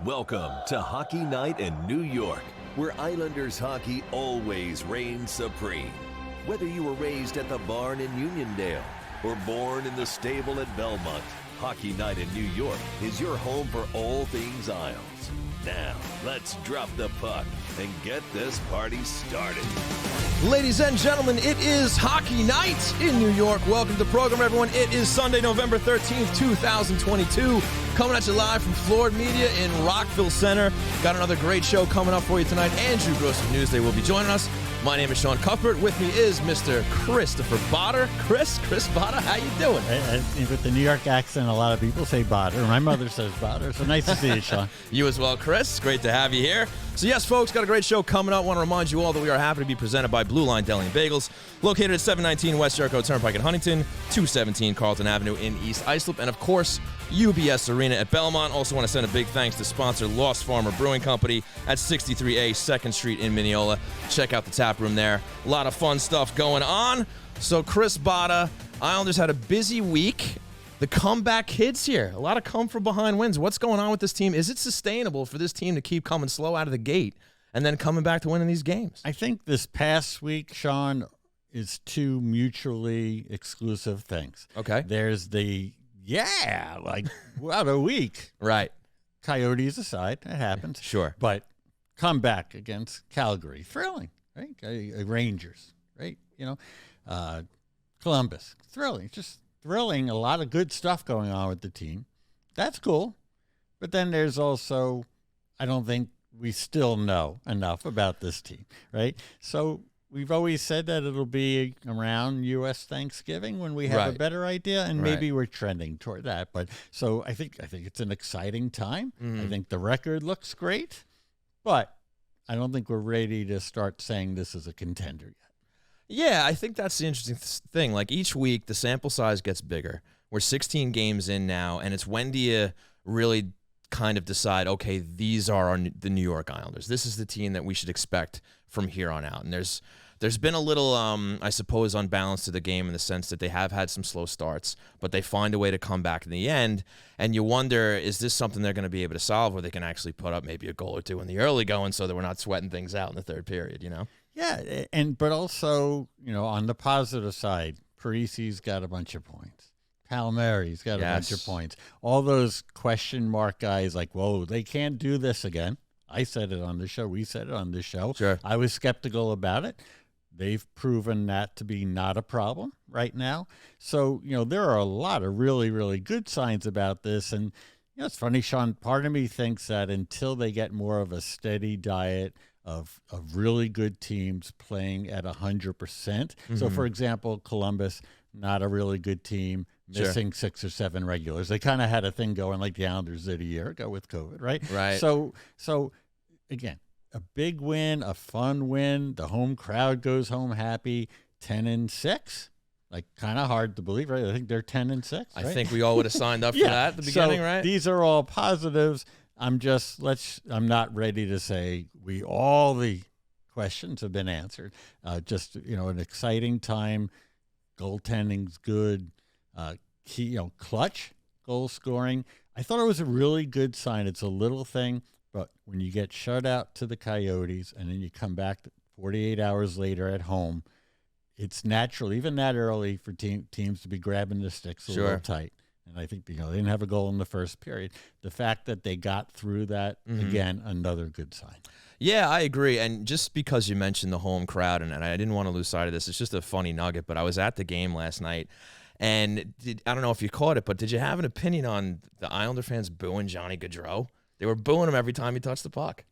Welcome to Hockey Night in New York, where Islanders hockey always reigns supreme. Whether you were raised at the barn in Uniondale or born in the stable at Belmont, Hockey Night in New York is your home for all things Isles. Now, let's drop the puck and get this party started. Ladies and gentlemen, it is Hockey Night in New York. Welcome to the program, everyone. It is Sunday, November 13th, 2022. Coming at you live from Florida Media in Rockville Center. Got another great show coming up for you tonight. Andrew Gross of Newsday will be joining us. My name is Sean Cuthbert. With me is Mr. Christopher Botta. Chris Botta, how you doing? With the New York accent, a lot of people say Botta. My mother says Botta, so nice to see you, Sean. You as well, Chris. Great to have you here. So yes, folks, got a great show coming up. Want to remind you all that we are happy to be presented by Blue Line Deli and Bagels, located at 719 West Jericho Turnpike in Huntington, 217 Carlton Avenue in East Islip, and of course, UBS Arena at Belmont. Also want to send a big thanks to sponsor Lost Farmer Brewing Company at 63A 2nd Street in Mineola. Check out the tap room there. A lot of fun stuff going on. So Chris Botta, Islanders had a busy week. The comeback kids here. A lot of come from behind wins. What's going on with this team? Is it sustainable for this team to keep coming slow out of the gate and then coming back to winning these games? I think this past week, Sean, is two mutually exclusive things. Okay. There's what a week. Right. Coyotes aside, it happens. Sure. But comeback against Calgary. Thrilling, right? Rangers, right? Columbus. Thrilling. Just thrilling. A lot of good stuff going on with the team. That's cool. But then there's also, I don't think we still know enough about this team, right? So we've always said that it'll be around U.S. Thanksgiving when we have a better idea, and maybe we're trending toward that. But so I think it's an exciting time. I think the record looks great, but I don't think we're ready to start saying this is a contender yet. Yeah, I think that's the interesting thing. Like each week, the sample size gets bigger. We're 16 games in now, and it's when do you really kind of decide, okay, these are the New York Islanders. This is the team that we should expect from here on out. And there's been a little, I suppose, unbalance to the game in the sense that they have had some slow starts, but they find a way to come back in the end. And you wonder, is this something they're going to be able to solve where they can actually put up maybe a goal or two in the early going so that we're not sweating things out in the third period, you know? Yeah, but also, on the positive side, Parise's got a bunch of points. Palmieri's got a bunch of points. All those question mark guys like, whoa, they can't do this again. I said it on the show. We said it on the show. Sure. I was skeptical about it. They've proven that to be not a problem right now. So, there are a lot of really, really good signs about this. And, it's funny, Sean, part of me thinks that until they get more of a steady diet of really good teams playing at 100%. So, for example, Columbus, not a really good team, missing 6 or 7 regulars. They kind of had a thing going like the Islanders did a year ago with COVID, right? Right. So again, a big win, a fun win. The home crowd goes home happy. 10-6, like kind of hard to believe, right? I think they're 10-6. Right? I think we all would have signed up for that at the beginning, right? These are all positives. I'm not ready to say all the questions have been answered. An exciting time. Goaltending's good. Clutch goal scoring. I thought it was a really good sign. It's a little thing, but when you get shut out to the Coyotes and then you come back 48 hours later at home, it's natural, even that early, for teams to be grabbing the sticks a little tight. And I think they didn't have a goal in the first period. The fact that they got through that, again, another good sign. Yeah, I agree. And just because you mentioned the home crowd, and I didn't want to lose sight of this, it's just a funny nugget, but I was at the game last night, and I don't know if you caught it, but did you have an opinion on the Islander fans booing Johnny Gaudreau? They were booing him every time he touched the puck.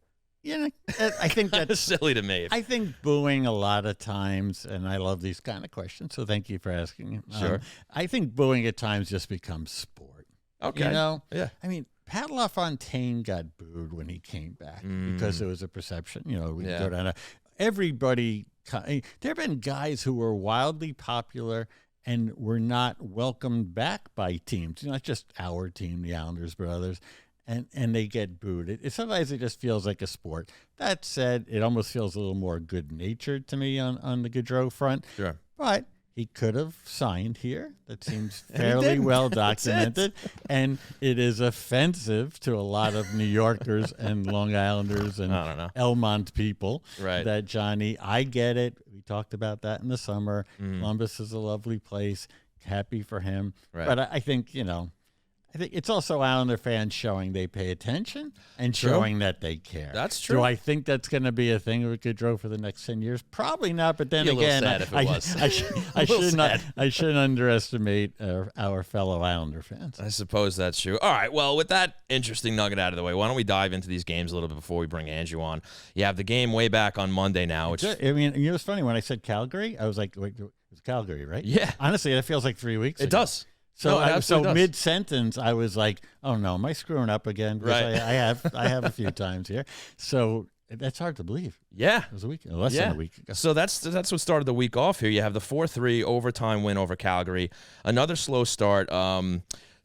I think that's silly to me. I think booing a lot of times, and I love these kind of questions, so thank you for asking. Sure. I think booing at times just becomes sport. Okay. Yeah. I mean, Pat LaFontaine got booed when he came back because it was a perception. We go down. Everybody. There have been guys who were wildly popular and were not welcomed back by teams. Not just our team, the Islanders, but others. And they get booed. Sometimes it just feels like a sport. That said, it almost feels a little more good-natured to me on the Gaudreau front. Sure. But he could have signed here. That seems fairly well documented. And it is offensive to a lot of New Yorkers and Long Islanders and Elmont people that Johnny, I get it. We talked about that in the summer. Columbus is a lovely place. Happy for him. But I think, I think it's also Islander fans showing they pay attention and showing that they care. That's true. Do I think that's going to be a thing we could draw for the next 10 years? Probably not. But then again, I shouldn't underestimate our fellow Islander fans. I suppose that's true. All right. Well, with that interesting nugget out of the way, why don't we dive into these games a little bit before we bring Andrew on? You have the game way back on Monday now. Which it's funny. When I said Calgary, I was like, wait, it was Calgary, right? Yeah. Honestly, that feels like 3 weeks ago. It does. So mid-sentence, I was like, "Oh no, am I screwing up again?" Because I have a few times here. So that's hard to believe. Yeah, it was less than a week ago. So that's what started the week off here. You have the 4-3 overtime win over Calgary. Another slow start.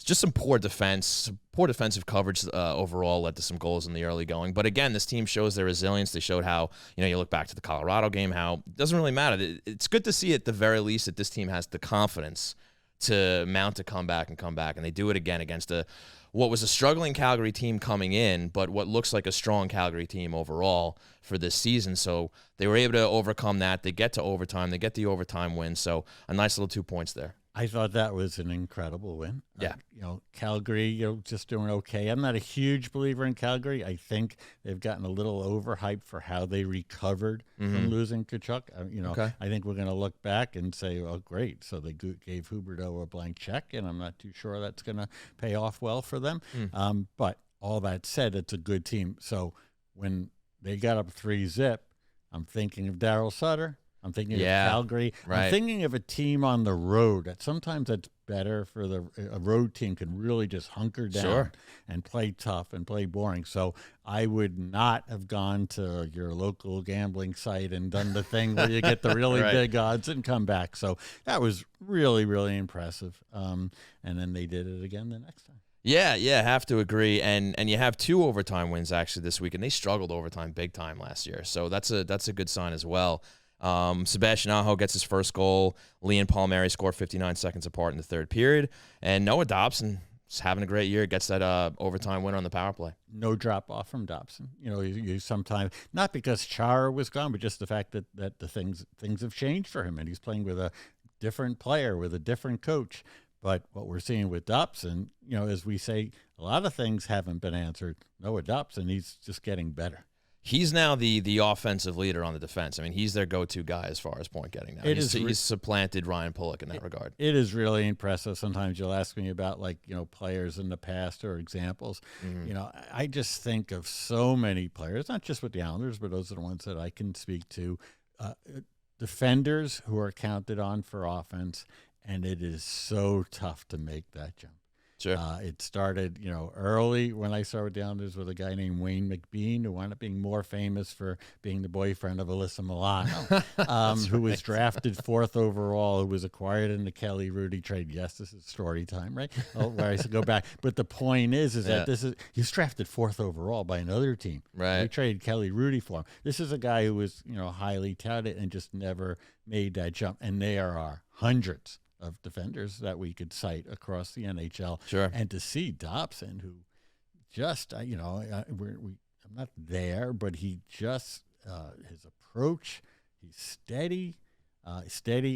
Just some poor defense, poor defensive coverage overall led to some goals in the early going. But again, this team shows their resilience. They showed how, you look back to the Colorado game, how it doesn't really matter. It's good to see at the very least that this team has the confidence to mount a comeback and come back, and they do it again against what was a struggling Calgary team coming in, but what looks like a strong Calgary team overall for this season. So they were able to overcome that. They get to overtime. They get the overtime win. So a nice little 2 points there. I thought that was an incredible win. Yeah. Calgary, just doing okay. I'm not a huge believer in Calgary. I think they've gotten a little overhyped for how they recovered from losing Tkachuk. I think we're going to look back and say, oh, great. So they gave Huberdeau a blank check, and I'm not too sure that's going to pay off well for them. But all that said, it's a good team. So when they got up 3-0, I'm thinking of Darryl Sutter. I'm thinking of Calgary. Right. I'm thinking of a team on the road. Sometimes that's better for a road team can really just hunker down and play tough and play boring. So I would not have gone to your local gambling site and done the thing where you get the really big odds and come back. So that was really, really impressive. And then they did it again the next time. Yeah, have to agree. And you have 2 overtime wins actually this week, and they struggled overtime big time last year. So that's a good sign as well. Sebastian Aho gets his first goal. Lee and Palmieri score 59 seconds apart in the third period. And Noah Dobson is having a great year. Gets that overtime winner on the power play. No drop off from Dobson. You sometimes, not because Chara was gone, but just the fact that the things have changed for him. And he's playing with a different player, with a different coach. But what we're seeing with Dobson, as we say, a lot of things haven't been answered. Noah Dobson, he's just getting better. He's now the offensive leader on the defense. I mean, he's their go-to guy as far as point getting now. He's supplanted Ryan Pulock in that regard. It is really impressive. Sometimes you'll ask me about players in the past or examples. I just think of so many players, not just with the Islanders, but those are the ones that I can speak to. Defenders who are counted on for offense, and it is so tough to make that jump. Sure. It started, early when I started with the Islanders with a guy named Wayne McBean, who wound up being more famous for being the boyfriend of Alyssa Milano, who was drafted 4th overall, who was acquired in the Kelly Rudy trade. Yes, this is story time, right? Where I should go back. But the point is that he was drafted 4th overall by another team. Right. We traded Kelly Rudy for him. This is a guy who was, highly touted and just never made that jump. And there are hundreds of defenders that we could cite across the NHL. Sure. And to see Dobson, who just, I'm not there, but he just, his approach, he's steady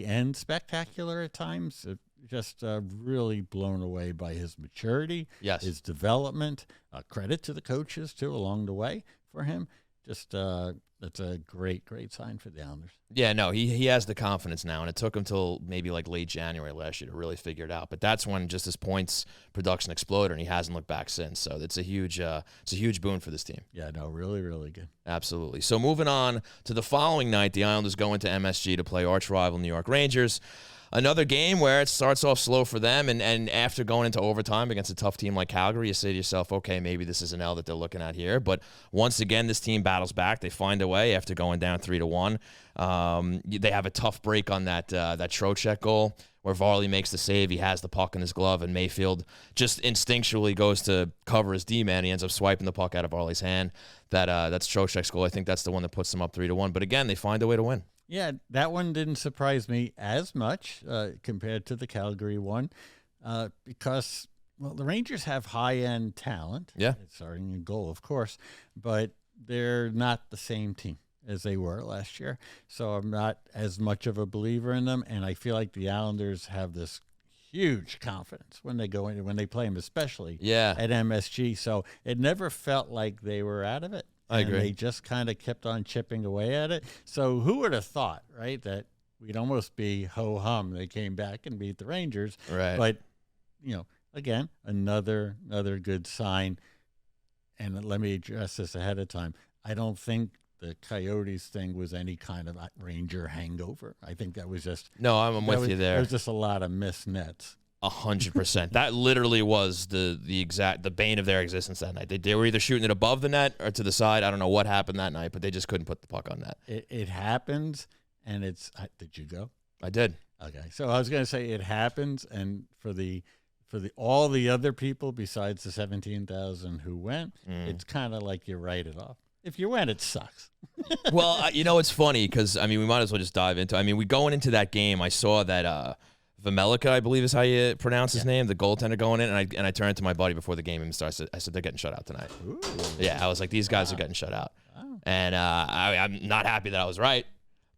and spectacular at times. Just really blown away by his maturity, his development. Credit to the coaches, too, along the way for him. Just that's a great sign for the Islanders. Yeah, no, he has the confidence now, and it took him till maybe late January last year to really figure it out. But that's when just his points production exploded, and he hasn't looked back since. So it's a huge boon for this team. Yeah, no, really, really good. Absolutely. So moving on to the following night, the Islanders go into MSG to play arch rival New York Rangers. Another game where it starts off slow for them, and after going into overtime against a tough team like Calgary, you say to yourself, okay, maybe this is an L that they're looking at here. But once again, this team battles back. They find a way after going down 3-1. They have a tough break on that Trocheck goal where Varley makes the save. He has the puck in his glove, and Mayfield just instinctually goes to cover his D-man. He ends up swiping the puck out of Varley's hand. That's Trocheck's goal. I think that's the one that puts them up 3-1. But again, they find a way to win. Yeah, that one didn't surprise me as much compared to the Calgary one because, well, the Rangers have high-end talent. Yeah. Starting in goal, of course, but they're not the same team as they were last year. So I'm not as much of a believer in them, and I feel like the Islanders have this huge confidence when they go in, when they play them, especially at MSG. So it never felt like they were out of it. I agree. They just kind of kept on chipping away at it. So who would have thought, right, that we'd almost be ho-hum. They came back and beat the Rangers. Right. But, again, another good sign. And let me address this ahead of time. I don't think the Coyotes thing was any kind of Ranger hangover. I think that was just... No, I'm with you there. There was just a lot of missed nets. 100%. That literally was the bane of their existence that night. They were either shooting it above the net or to the side. I don't know what happened that night, but they just couldn't put the puck on net. It happens, and it's... Did you go? I did. Okay, so I was going to say it happens, and for all the other people besides the 17,000 who went, it's kind of like you write it off. If you win, it sucks. Well, it's funny because, we might as well just dive into it. We going into that game, I saw that Vemelica, I believe is how you pronounce his name, the goaltender going in, and I turned to my buddy before the game and started. I said, they're getting shut out tonight. Ooh. Yeah, I was like, these guys are getting shut out. Wow. And I'm not happy that I was right.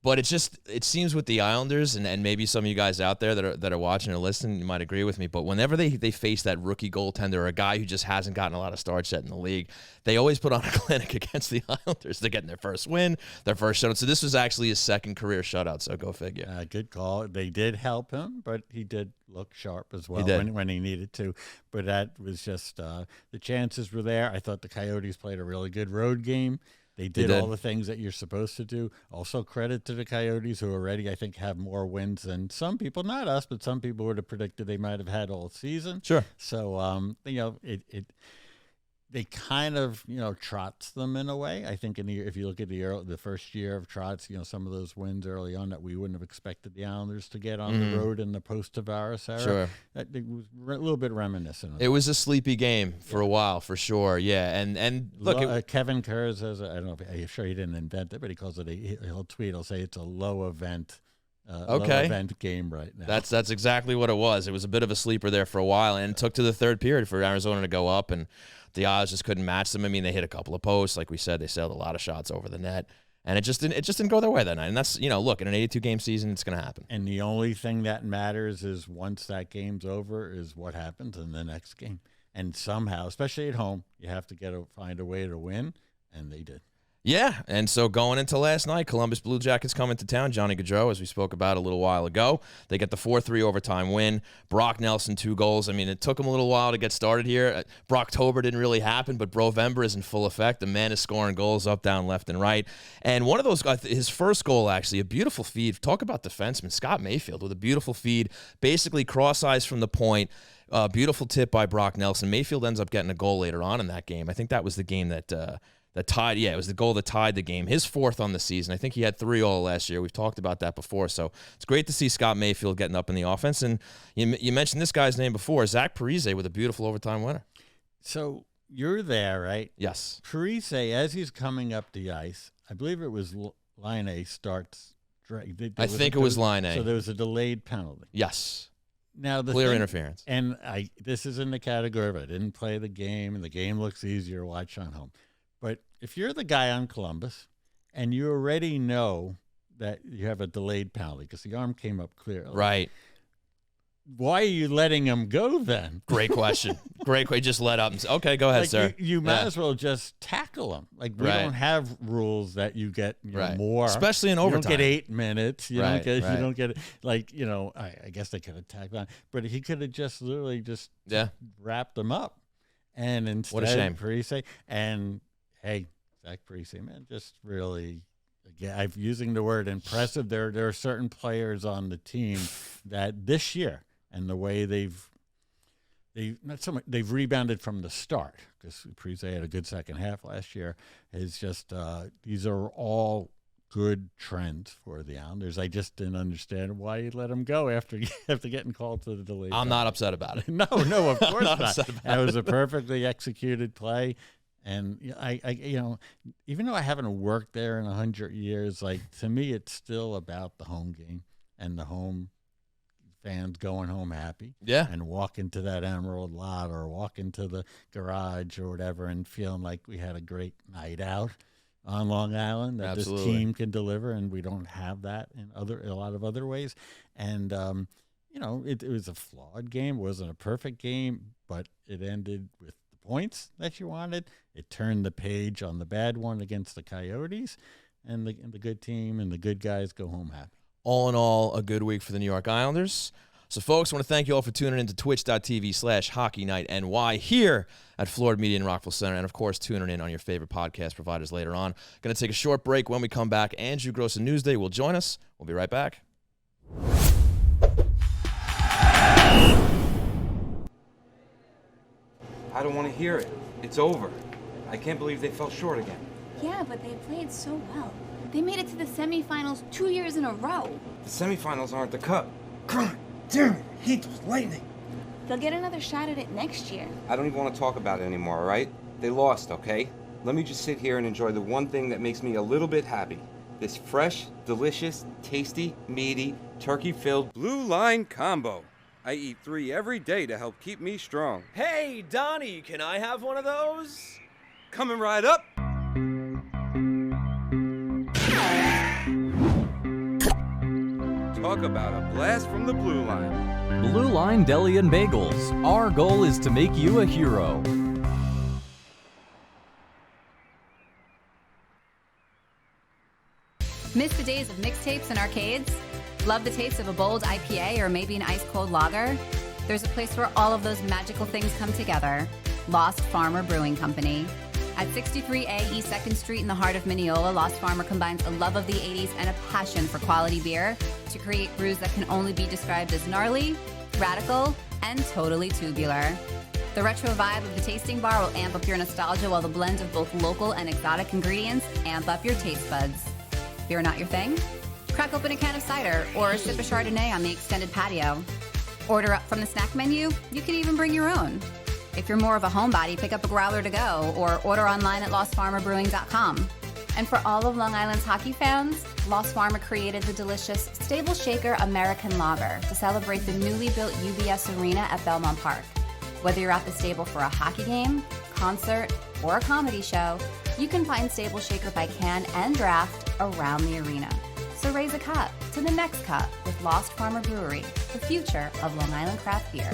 But it seems with the Islanders, and maybe some of you guys out there that are watching or listening, you might agree with me, but whenever they face that rookie goaltender or a guy who just hasn't gotten a lot of starts yet in the league, they always put on a clinic against the Islanders. They're getting their first win, their first shutout. So this was actually his second career shutout, so go figure. Good call. They did help him, but he did look sharp as well when he needed to. But that was just the chances were there. I thought the Coyotes played a really good road game. They did all the things that you're supposed to do. Also, credit to the Coyotes, who already, I think, have more wins than some people, not us, but some people would have predicted they might have had all season. Sure. So, they kind of, trots them in a way. I think if you look at the first year of Trotz, some of those wins early on that we wouldn't have expected the Islanders to get on the road in the post-Tavares era. Sure. It was a little bit reminiscent of it. Was a sleepy game for a while, for sure. Yeah, and look, Kevin Kerr says, I don't know, I'm sure he didn't invent it, but he calls it he'll say it's a low event. Low event game right now. That's exactly what it was. It was a bit of a sleeper there for a while, and it took to the third period for Arizona to go up, and the Isles just couldn't match them. They hit a couple of posts, like we said. They sailed a lot of shots over the net, and it just didn't go their way that night. And that's look, in an 82-game season, it's going to happen. And the only thing that matters is once that game's over, is what happens in the next game. And somehow, especially at home, you have to find a way to win, and they did. Yeah, and so going into last night, Columbus Blue Jackets coming to town. Johnny Gaudreau, as we spoke about a little while ago. They get the 4-3 overtime win. Brock Nelson, 2 goals. It took him a little while to get started here. Brocktober didn't really happen, but Brovember is in full effect. The man is scoring goals up, down, left, and right. And one of those, his first goal, actually, a beautiful feed. Talk about defenseman. Scott Mayfield with a beautiful feed, basically cross-eyes from the point. Beautiful tip by Brock Nelson. Mayfield ends up getting a goal later on in that game. I think that was the game that tied. Yeah, it was the goal that tied the game. His 4th on the season. I think he had 3 all last year. We've talked about that before. So it's great to see Scott Mayfield getting up in the offense. And you mentioned this guy's name before, Zach Parise, with a beautiful overtime winner. So you're there, right? Yes. Parise, as he's coming up the ice, I believe it was line A starts. I think it was line A. So there was a delayed penalty. Yes. Now clear interference. And this is in the category of I didn't play the game, and the game looks easier to watch on home. But if you're the guy on Columbus and you already know that you have a delayed penalty because the arm came up clearly. Right. Why are you letting him go then? Great question. Great question. Just let up and say, okay, go ahead, sir. You might as well just tackle him. We don't have rules that you get more. Especially in overtime. You don't get 8 minutes. You don't get I guess they could have tackled on. But he could have just literally wrapped him up. And instead, what a shame. Parise, and hey, Zach Parise, man, just really, again, I'm using the word impressive. There are certain players on the team that this year, and the way they've rebounded from the start, because Parise had a good second half last year, is just these are all good trends for the Islanders. I just didn't understand why you let him go after getting called to the delay. I'm not upset about it. No, of course not. Upset about it was a perfectly executed play. And even though I haven't worked there in 100 years, like to me, it's still about the home game and the home fans going home happy. Yeah. And walk into that Emerald lot or walk into the garage or whatever and feeling like we had a great night out on Long Island that Absolutely. This team can deliver, and we don't have that in a lot of other ways. And it was a flawed game. It wasn't a perfect game, but it ended with the points that you wanted. It turned the page on the bad one against the Coyotes, and the good team and the good guys go home happy. All in all, a good week for the New York Islanders. So, folks, I want to thank you all for tuning in to twitch.tv/HockeyNightNY here at Florida Media in Rockville Center, and, of course, tuning in on your favorite podcast providers later on. Going to take a short break. When we come back, Andrew Gross and Newsday will join us. We'll be right back. I don't want to hear it. It's over. I can't believe they fell short again. Yeah, but they played so well. They made it to the semifinals 2 years in a row. The semifinals aren't the cup. God damn it, I hate those Lightning. They'll get another shot at it next year. I don't even want to talk about it anymore, all right? They lost, okay? Let me just sit here and enjoy the one thing that makes me a little bit happy. This fresh, delicious, tasty, meaty, turkey-filled Blue Line Combo. I eat 3 every day to help keep me strong. Hey, Donnie, can I have one of those? Coming right up. Talk about a blast from the Blue Line. Blue Line Deli and Bagels. Our goal is to make you a hero. Miss the days of mixtapes and arcades? Love the taste of a bold IPA or maybe an ice-cold lager? There's a place where all of those magical things come together. Lost Farmer Brewing Company. At 63A East 2nd Street in the heart of Mineola, Lost Farmer combines a love of the 80s and a passion for quality beer to create brews that can only be described as gnarly, radical, and totally tubular. The retro vibe of the tasting bar will amp up your nostalgia while the blend of both local and exotic ingredients amp up your taste buds. Beer not your thing? Crack open a can of cider or sip a Chardonnay on the extended patio. Order up from the snack menu. You can even bring your own. If you're more of a homebody, pick up a growler to go or order online at lostfarmerbrewing.com. And for all of Long Island's hockey fans, Lost Farmer created the delicious Stable Shaker American Lager to celebrate the newly built UBS Arena at Belmont Park. Whether you're at the stable for a hockey game, concert, or a comedy show, you can find Stable Shaker by can and draft around the arena. So raise a cup to the next cup with Lost Farmer Brewery, the future of Long Island craft beer.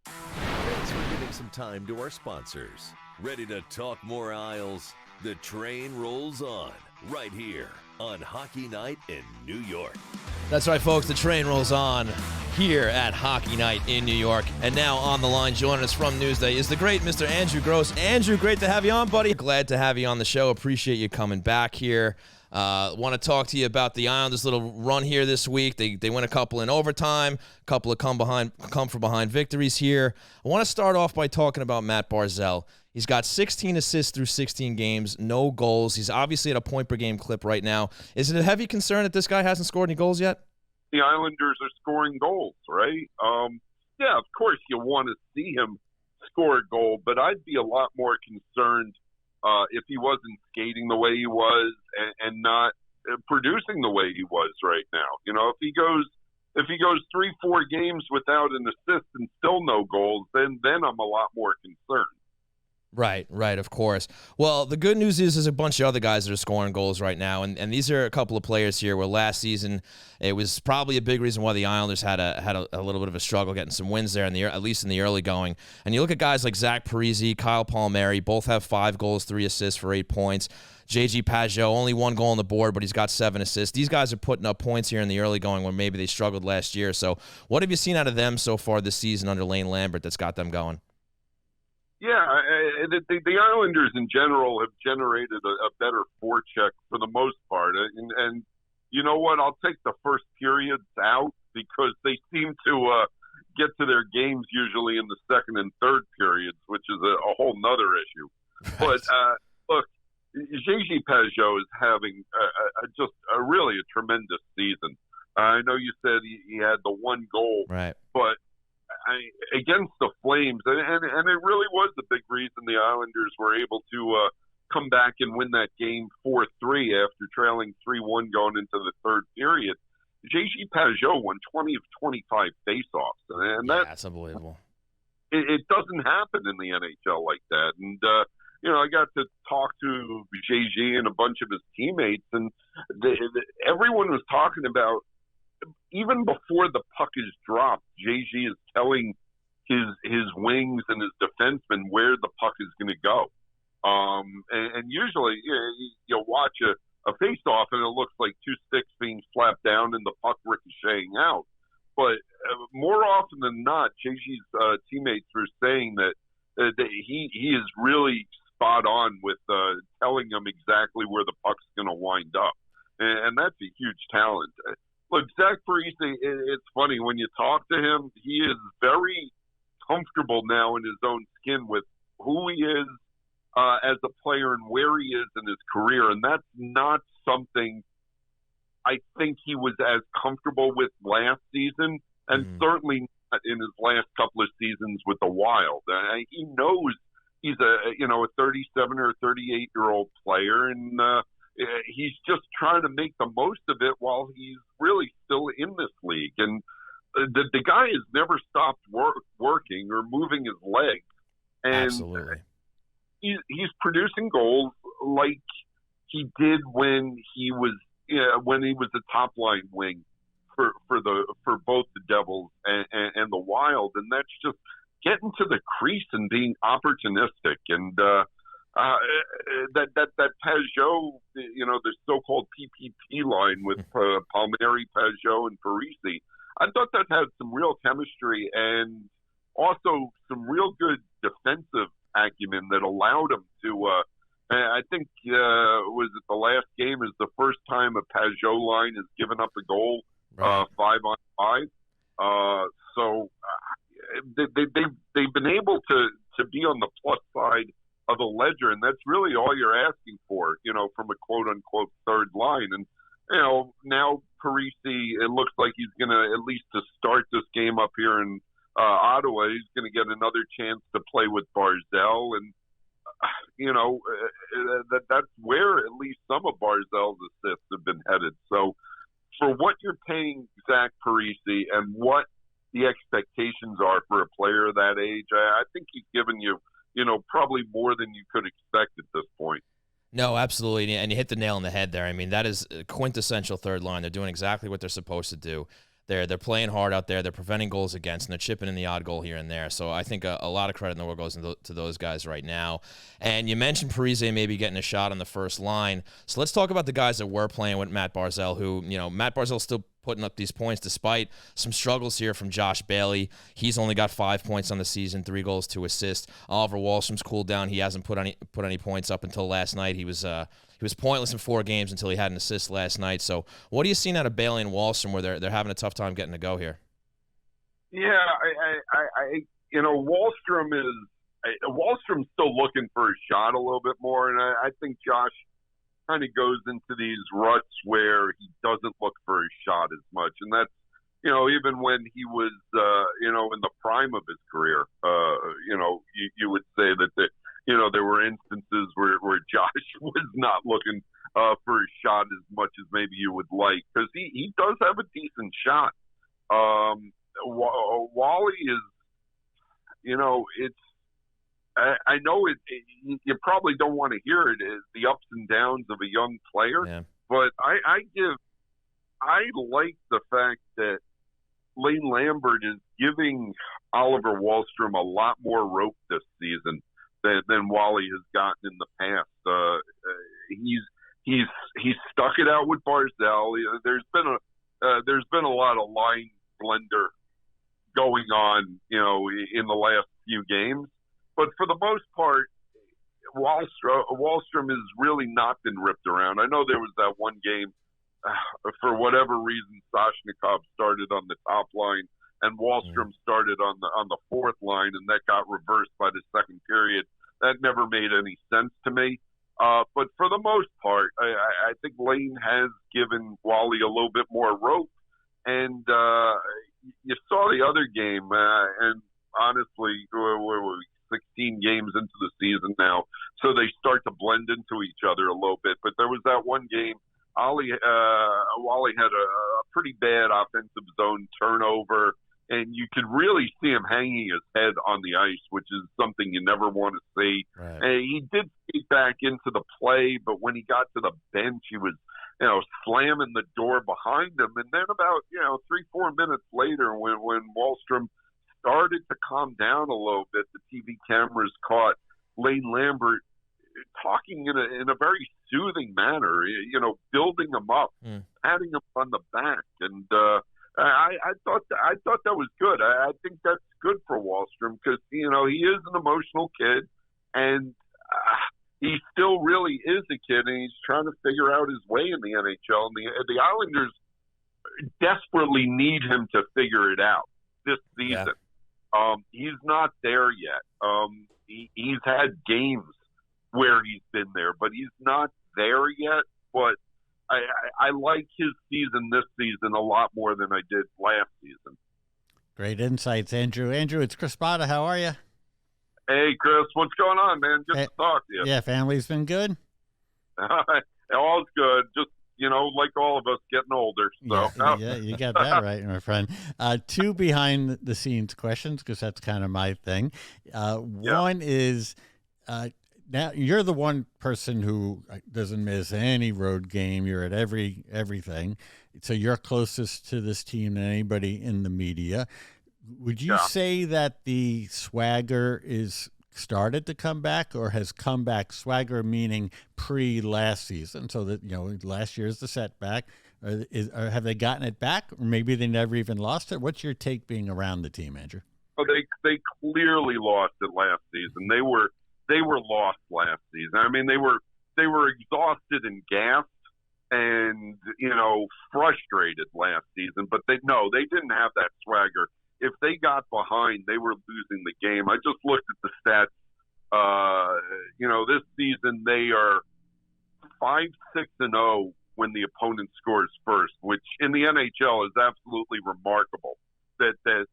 Thanks for giving some time to our sponsors. Ready to talk more Isles? The train rolls on right here on Hockey Night in New York. That's right, folks. The train rolls on here at Hockey Night in New York. And now on the line, joining us from Newsday, is the great Mr. Andrew Gross. Andrew, great to have you on, buddy. Glad to have you on the show. Appreciate you coming back here. Want to talk to you about the Islanders' little run here this week. They win a couple in overtime, a couple of come from behind victories here. I want to start off by talking about Matt Barzal. He's got 16 assists through 16 games, no goals. He's obviously at a point-per-game clip right now. Is it a heavy concern that this guy hasn't scored any goals yet? The Islanders are scoring goals, right? Yeah, of course you want to see him score a goal, but I'd be a lot more concerned if he wasn't skating the way he was and not producing the way he was right now. You know, if he goes 3-4 games without an assist and still no goals, then I'm a lot more concerned. Right, of course. Well, the good news is there's a bunch of other guys that are scoring goals right now, and these are a couple of players here where last season it was probably a big reason why the Islanders had a little bit of a struggle getting some wins there, at least in the early going. And you look at guys like Zach Parise, Kyle Palmieri, both have 5 goals, 3 assists for 8 points. JG Pageau, only 1 goal on the board, but he's got 7 assists. These guys are putting up points here in the early going when maybe they struggled last year. So what have you seen out of them so far this season under Lane Lambert that's got them going? Yeah, the Islanders in general have generated a better forecheck for the most part. And you know what? I'll take the first periods out because they seem to get to their games usually in the second and third periods, which is a whole nother issue. Right. But, look, JG Pageau is having just really a tremendous season. I know you said he had the 1 goal, right? But against the Flames, and it really was the big reason the Islanders were able to come back and win that game 4-3 after trailing 3-1 going into the third period. J.G. Pageau won 20 of 25 faceoffs, and that's unbelievable. It doesn't happen in the NHL like that. And I got to talk to J.G. and a bunch of his teammates, and everyone was talking about, even before the puck is dropped, J.G. is telling his wings and his defensemen where the puck is going to go. And usually you'll watch a face-off and it looks like two sticks being slapped down and the puck ricocheting out. But more often than not, J.G.'s teammates were saying that he is really spot on with telling them exactly where the puck's going to wind up. And that's a huge talent. Look, Zach Parise, it's funny, when you talk to him, he is very comfortable now in his own skin with who he is as a player and where he is in his career. And that's not something I think he was as comfortable with last season, and certainly not in his last couple of seasons with the Wild. He knows he's a 37 or 38-year-old player, and he's just trying to make the most of it while he's really still in this league. And the guy has never stopped working or moving his legs. And absolutely. He's producing goals like he did when he was a top line wing for both the Devils and the Wild, and that's just getting to the crease and being opportunistic. And that Pageau, the so-called PPP line with Palmieri, Pageau, and Parise, I thought that had some real chemistry and also some real good defensive acumen that allowed him to. I think was it the last game is the first time a Pageau line has given up a goal 5-on-5. So they've been able to be on the plus side of the ledger, and that's really all you're asking for, from a quote unquote third line. And now Parise, it looks like he's going to, at least to start this game up here in Ottawa, he's going to get another chance to play with Barzal, and that's where at least some of Barzal's assists have been headed. So for what you're paying Zach Parise and what the expectations are for a player that age, I think he's given you, probably more than you could expect at this point. No, absolutely, and you hit the nail on the head there. I mean, that is a quintessential third line. They're doing exactly what they're supposed to do. They're playing hard out there. They're preventing goals against, and they're chipping in the odd goal here and there. So I think a lot of credit in the world goes to those guys right now. And you mentioned Parise maybe getting a shot on the first line. So let's talk about the guys that were playing with Matt Barzal, who, Matt Barzal's still putting up these points despite some struggles here from Josh Bailey. He's only got 5 points on the season, 3 goals, 2 assists. Oliver Wahlstrom's cooled down. He hasn't put any points up until last night. He was pointless in 4 games until he had an assist last night. So what are you seeing out of Bailey and Wahlstrom where they're having a tough time getting to go here? Yeah, Wahlstrom's still looking for a shot a little bit more, and I think Josh kind of goes into these ruts where he doesn't look for his shot as much, and that's even when he was in the prime of his career, you would say that there were instances where Josh was not looking for his shot as much as maybe you would like, because he does have a decent shot. Wally is, it's. I know you probably don't want to hear it, the ups and downs of a young player, but I like the fact that Lane Lambert is giving Oliver Wahlstrom a lot more rope this season than Wally has gotten in the past. He's stuck it out with Barzal. There's been a lot of line blender going on, in the last few games. But for the most part, Wahlstrom has really not been ripped around. I know there was that one game, for whatever reason, Soshnikov started on the top line and Wahlstrom started on the fourth line, and that got reversed by the second period. That never made any sense to me. But for the most part, I think Lane has given Wally a little bit more rope. And, you saw the other game, and honestly, we're 16 games into the season now, so they start to blend into each other a little bit. But there was that one game, Wally had a pretty bad offensive zone turnover, and you could really see him hanging his head on the ice, which is something you never want to see. Right. And he did skate back into the play, but when he got to the bench, he was, slamming the door behind him. And then about, 3-4 minutes later, when Wahlstrom started to calm down a little bit, the TV cameras caught Lane Lambert talking in a very soothing manner, building him up, patting him on the back. And I thought that was good. I think that's good for Wahlstrom because, he is an emotional kid, and he still really is a kid, and he's trying to figure out his way in the NHL. And the Islanders desperately need him to figure it out this season. Yeah. He's not there yet. He's had games where he's been there, but he's not there yet. But I like his season this season a lot more than I did last season. Great insights, Andrew. Andrew, it's Chris Botta. How are you? Hey, Chris. What's going on, man? Good to talk to you. Yeah, family's been good? All's good. Just, like all of us, getting older. So. Yeah, you got that right, my friend. 2 behind-the-scenes questions, because that's kind of my thing. One is... now, you're the one person who doesn't miss any road game. You're at everything. So you're closest to this team than anybody in the media. Would you say that the swagger is started to come back or has come back? Swagger meaning pre-last season. So that, last year's the setback. Or have they gotten it back? Or maybe they never even lost it? What's your take being around the team, Andrew? Oh, they clearly lost it last season. They were lost last season. I mean, they were exhausted and gassed and, frustrated last season, but they didn't have that swagger. If they got behind, they were losing the game. I just looked at the stats. This season they are 5-6-0 when the opponent scores first, which in the NHL is absolutely remarkable. That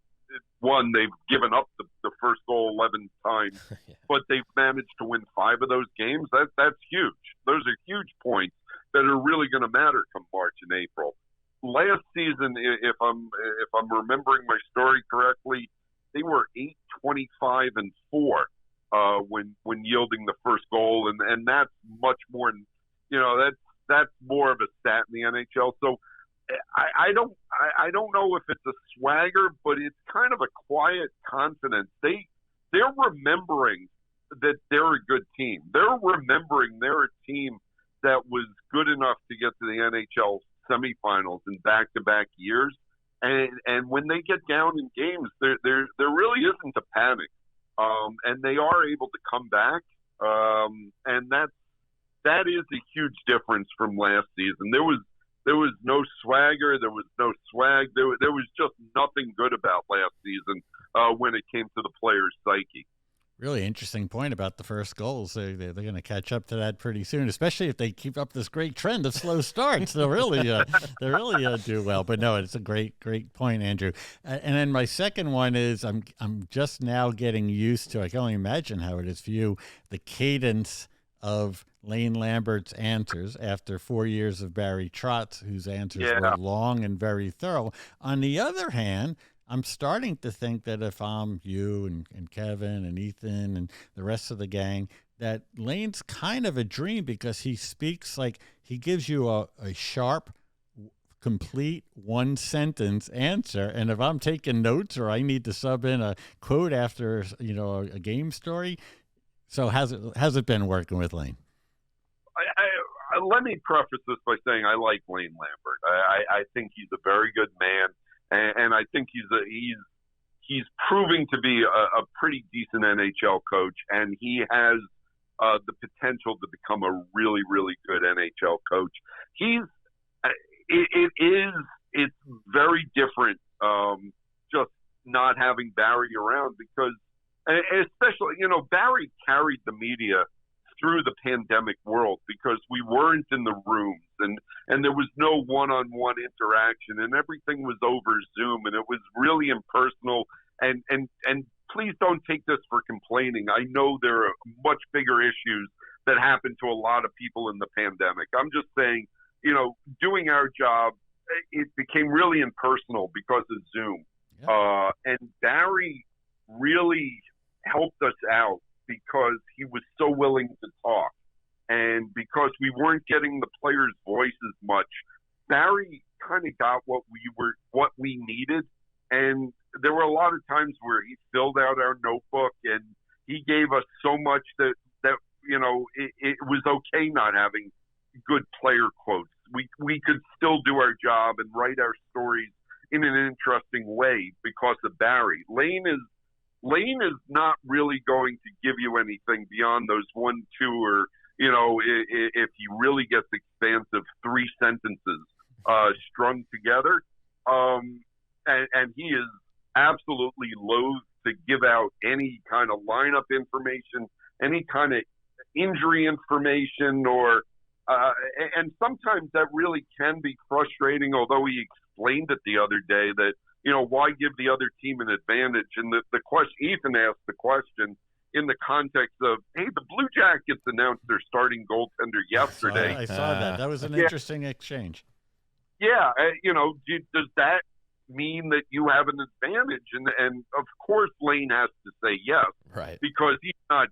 one, they've given up the first goal 11 times, but they've managed to win 5 of those games. That's huge. Those are huge points that are really going to matter come March and April. Last season, if I'm remembering my story correctly, they were 8-25-4 when yielding the first goal, and that's much more. That's more of a stat in the NHL. So I don't know if it's a swagger, but it's kind of a quiet confidence. They're remembering that they're a good team. They're remembering they're a team that was good enough to get to the NHL semifinals in back-to-back years. And when they get down in games, there really isn't a panic. And they are able to come back. And that is a huge difference from last season. There was no swagger. There was no swag. There was just nothing good about last season when it came to the players' psyche. Really interesting point about the first goals. They're going to catch up to that pretty soon, especially if they keep up this great trend of slow starts. They'll really do well. But no, it's a great point, Andrew. And then my second one is I'm just now getting used to. I can only imagine how it is for you. The cadence of Lane Lambert's answers after 4 years of Barry Trotz, whose answers were long and very thorough. On the other hand, I'm starting to think that if I'm you and Kevin and Ethan and the rest of the gang, that Lane's kind of a dream because he speaks like he gives you a sharp, complete one-sentence answer. And if I'm taking notes or I need to sub in a quote after a game story, so how's it been working with Lane? Let me preface this by saying I like Lane Lambert. I think he's a very good man. And I think he's proving to be a pretty decent NHL coach, and he has the potential to become a really, really good NHL coach. It's very different, just not having Barry around because, especially Barry carried the media through the pandemic world because we weren't in the rooms and there was no one-on-one interaction and everything was over Zoom and it was really impersonal and please don't take this for complaining. I know there are much bigger issues that happened to a lot of people in the pandemic. I'm just saying, doing our job, it became really impersonal because of Zoom. Yeah. And Barry really helped us out because he was so willing to talk. And because we weren't getting the players' voices much, Barry kind of got what we needed. And there were a lot of times where he filled out our notebook and he gave us so much that it was okay not having good player quotes. We could still do our job and write our stories in an interesting way because of Barry. Lane is not really going to give you anything beyond those 1, 2, or if he really gets expansive 3 sentences strung together. And he is absolutely loath to give out any kind of lineup information, any kind of injury information, or and sometimes that really can be frustrating, although he explained it the other day that, why give the other team an advantage? And the question, Ethan asked the question in the context of, hey, the Blue Jackets announced their starting goaltender yesterday. I saw that. That was an interesting exchange. Yeah. Does that mean that you have an advantage? And of course Lane has to say yes. Right. Because he's not,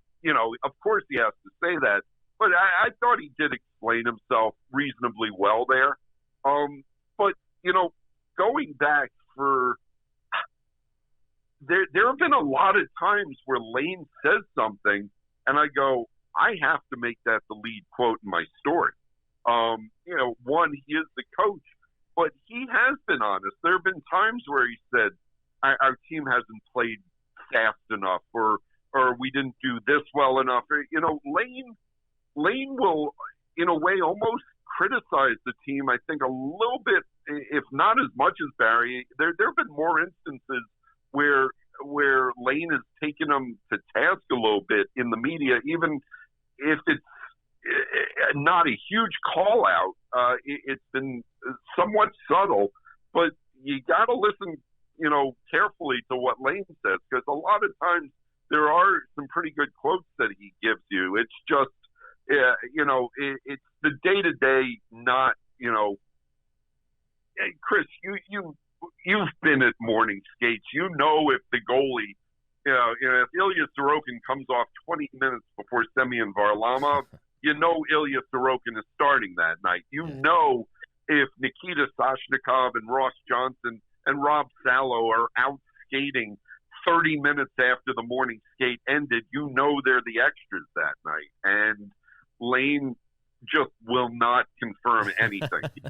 of course he has to say that. But I thought he did explain himself reasonably well there. But, going back there have been a lot of times where Lane says something and I go, I have to make that the lead quote in my story. One, he is the coach, but he has been honest. There have been times where he said, our team hasn't played fast enough or we didn't do this well enough. Lane will, in a way, almost criticize the team, I think, a little bit, if not as much as Barry. There have been more instances where Lane has taken him to task a little bit in the media, even if it's not a huge call out. It's been somewhat subtle, but you got to listen, carefully to what Lane says, because a lot of times there are some pretty good quotes that he gives you. It's just, it's the day-to-day, not, hey, Chris, you've been at morning skates. If the goalie, if Ilya Sorokin comes off 20 minutes before Semyon Varlamov, Ilya Sorokin is starting that night. If Nikita Soshnikov and Ross Johnson and Rob Salo are out skating 30 minutes after the morning skate ended, they're the extras that night. And Lane just will not confirm anything. He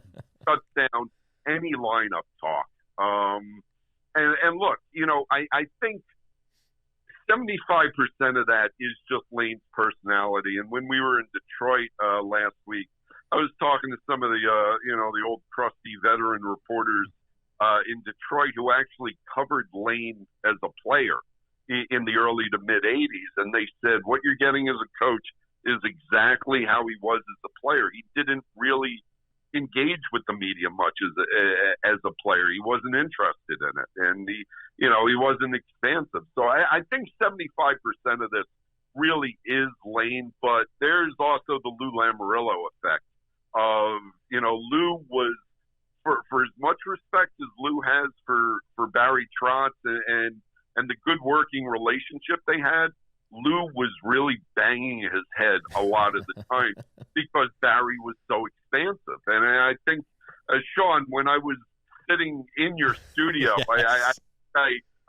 cuts down any lineup talk. And look, I think 75% of that is just Lane's personality. And when we were in Detroit last week, I was talking to some of the the old crusty veteran reporters in Detroit who actually covered Lane as a player in the early to mid 80s, and they said what you're getting as a coach is exactly how he was as a player. He didn't really engage with the media much as a player. He wasn't interested in it, and he wasn't expansive. So I think 75% of this really is Lane, but there's also the Lou Lamoriello effect of Lou was, for as much respect as Lou has for Barry Trotz and the good working relationship they had, Lou was really banging his head a lot of the time because Barry was so expansive. And I think, Sean, when I was sitting in your studio, yes.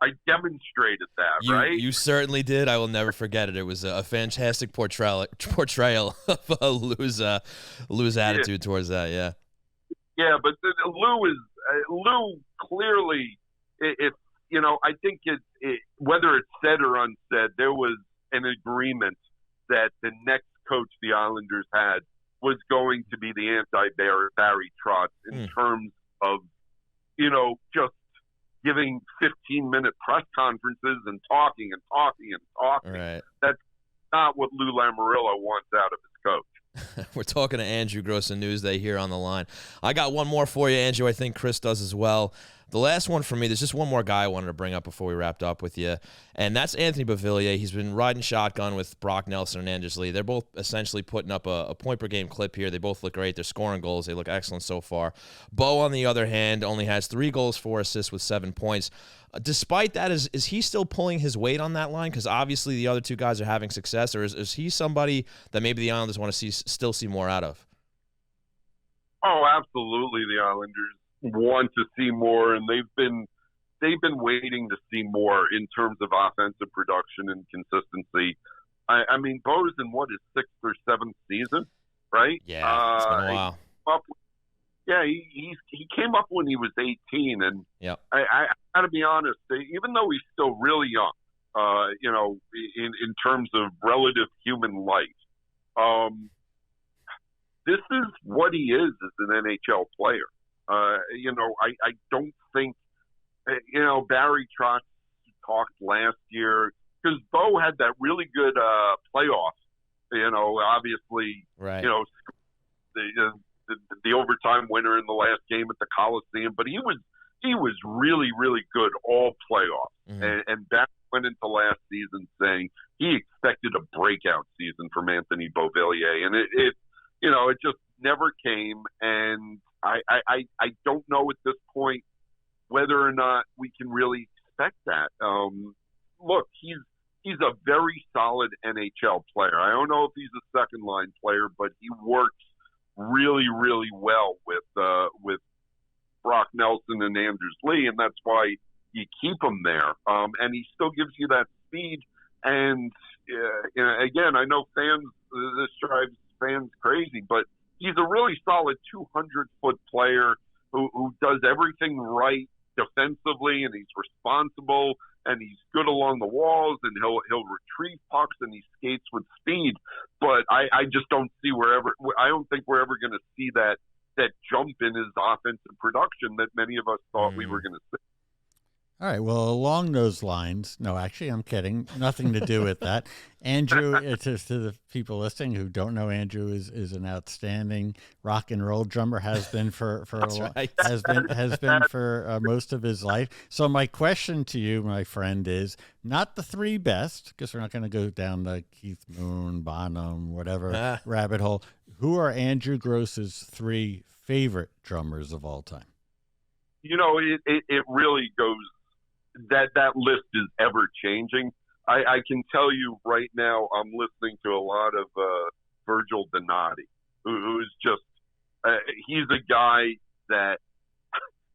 I demonstrated that, right? You certainly did. I will never forget it. It was a fantastic portrayal of Lou's attitude towards that. Yeah. Yeah, but Lou clearly, if I think whether it's said or unsaid, there was an agreement that the next coach the Islanders had was going to be the anti-Barry Trotz in terms of, just giving 15-minute press conferences and talking. Right. That's not what Lou Lamoriello wants out of his coach. We're talking to Andrew Gross and Newsday here on the line. I got one more for you, Andrew. I think Chris does as well. The last one for me, there's just one more guy I wanted to bring up before we wrapped up with you, and that's Anthony Beauvillier. He's been riding shotgun with Brock Nelson and Anders Lee. They're both essentially putting up a point-per-game clip here. They both look great. They're scoring goals. They look excellent so far. Bo, on the other hand, only has 3 goals, 4 assists with 7 points. Despite that, is he still pulling his weight on that line? Because obviously the other two guys are having success, or is he somebody that maybe the Islanders want to still see more out of? Oh, absolutely. The Islanders want to see more, and they've been waiting to see more in terms of offensive production and consistency. I mean, Bo's in his 6th or 7th season, right? Yeah, it's been a while. He came up when he was 18, and I got to be honest. Even though he's still really young, in terms of relative human life, this is what he is as an NHL player. I don't think, Barry Trotz talked last year because Bo had that really good playoff. Obviously, right. The overtime winner in the last game at the Coliseum, but he was really, really good all playoffs. Mm-hmm. And Barry went into last season saying he expected a breakout season from Anthony Beauvillier, and it just never came. And I don't know at this point whether or not we can really expect that. Look, he's a very solid NHL player. I don't know if he's a second line player, but he works really, really well with Brock Nelson and Anders Lee, and that's why you keep him there. And he still gives you that speed. And again, I know this drives fans crazy, but he's a really solid 200-foot player who does everything right defensively, and he's responsible, and he's good along the walls, and he'll retrieve pucks, and he skates with speed. But I just don't see I don't think we're ever going to see that jump in his offensive production that many of us thought we were going to see. All right. Well, along those lines, no, actually, I'm kidding. Nothing to do with that. Andrew, to the people listening who don't know, Andrew is an outstanding rock and roll drummer. Has been for right. has been for most of his life. So my question to you, my friend, is not the 3 best, because we're not going to go down the Keith Moon, Bonham, whatever rabbit hole. Who are Andrew Gross's 3 favorite drummers of all time? It really goes. That list is ever changing. I can tell you right now, I'm listening to a lot of Virgil Donati, who's just he's a guy that,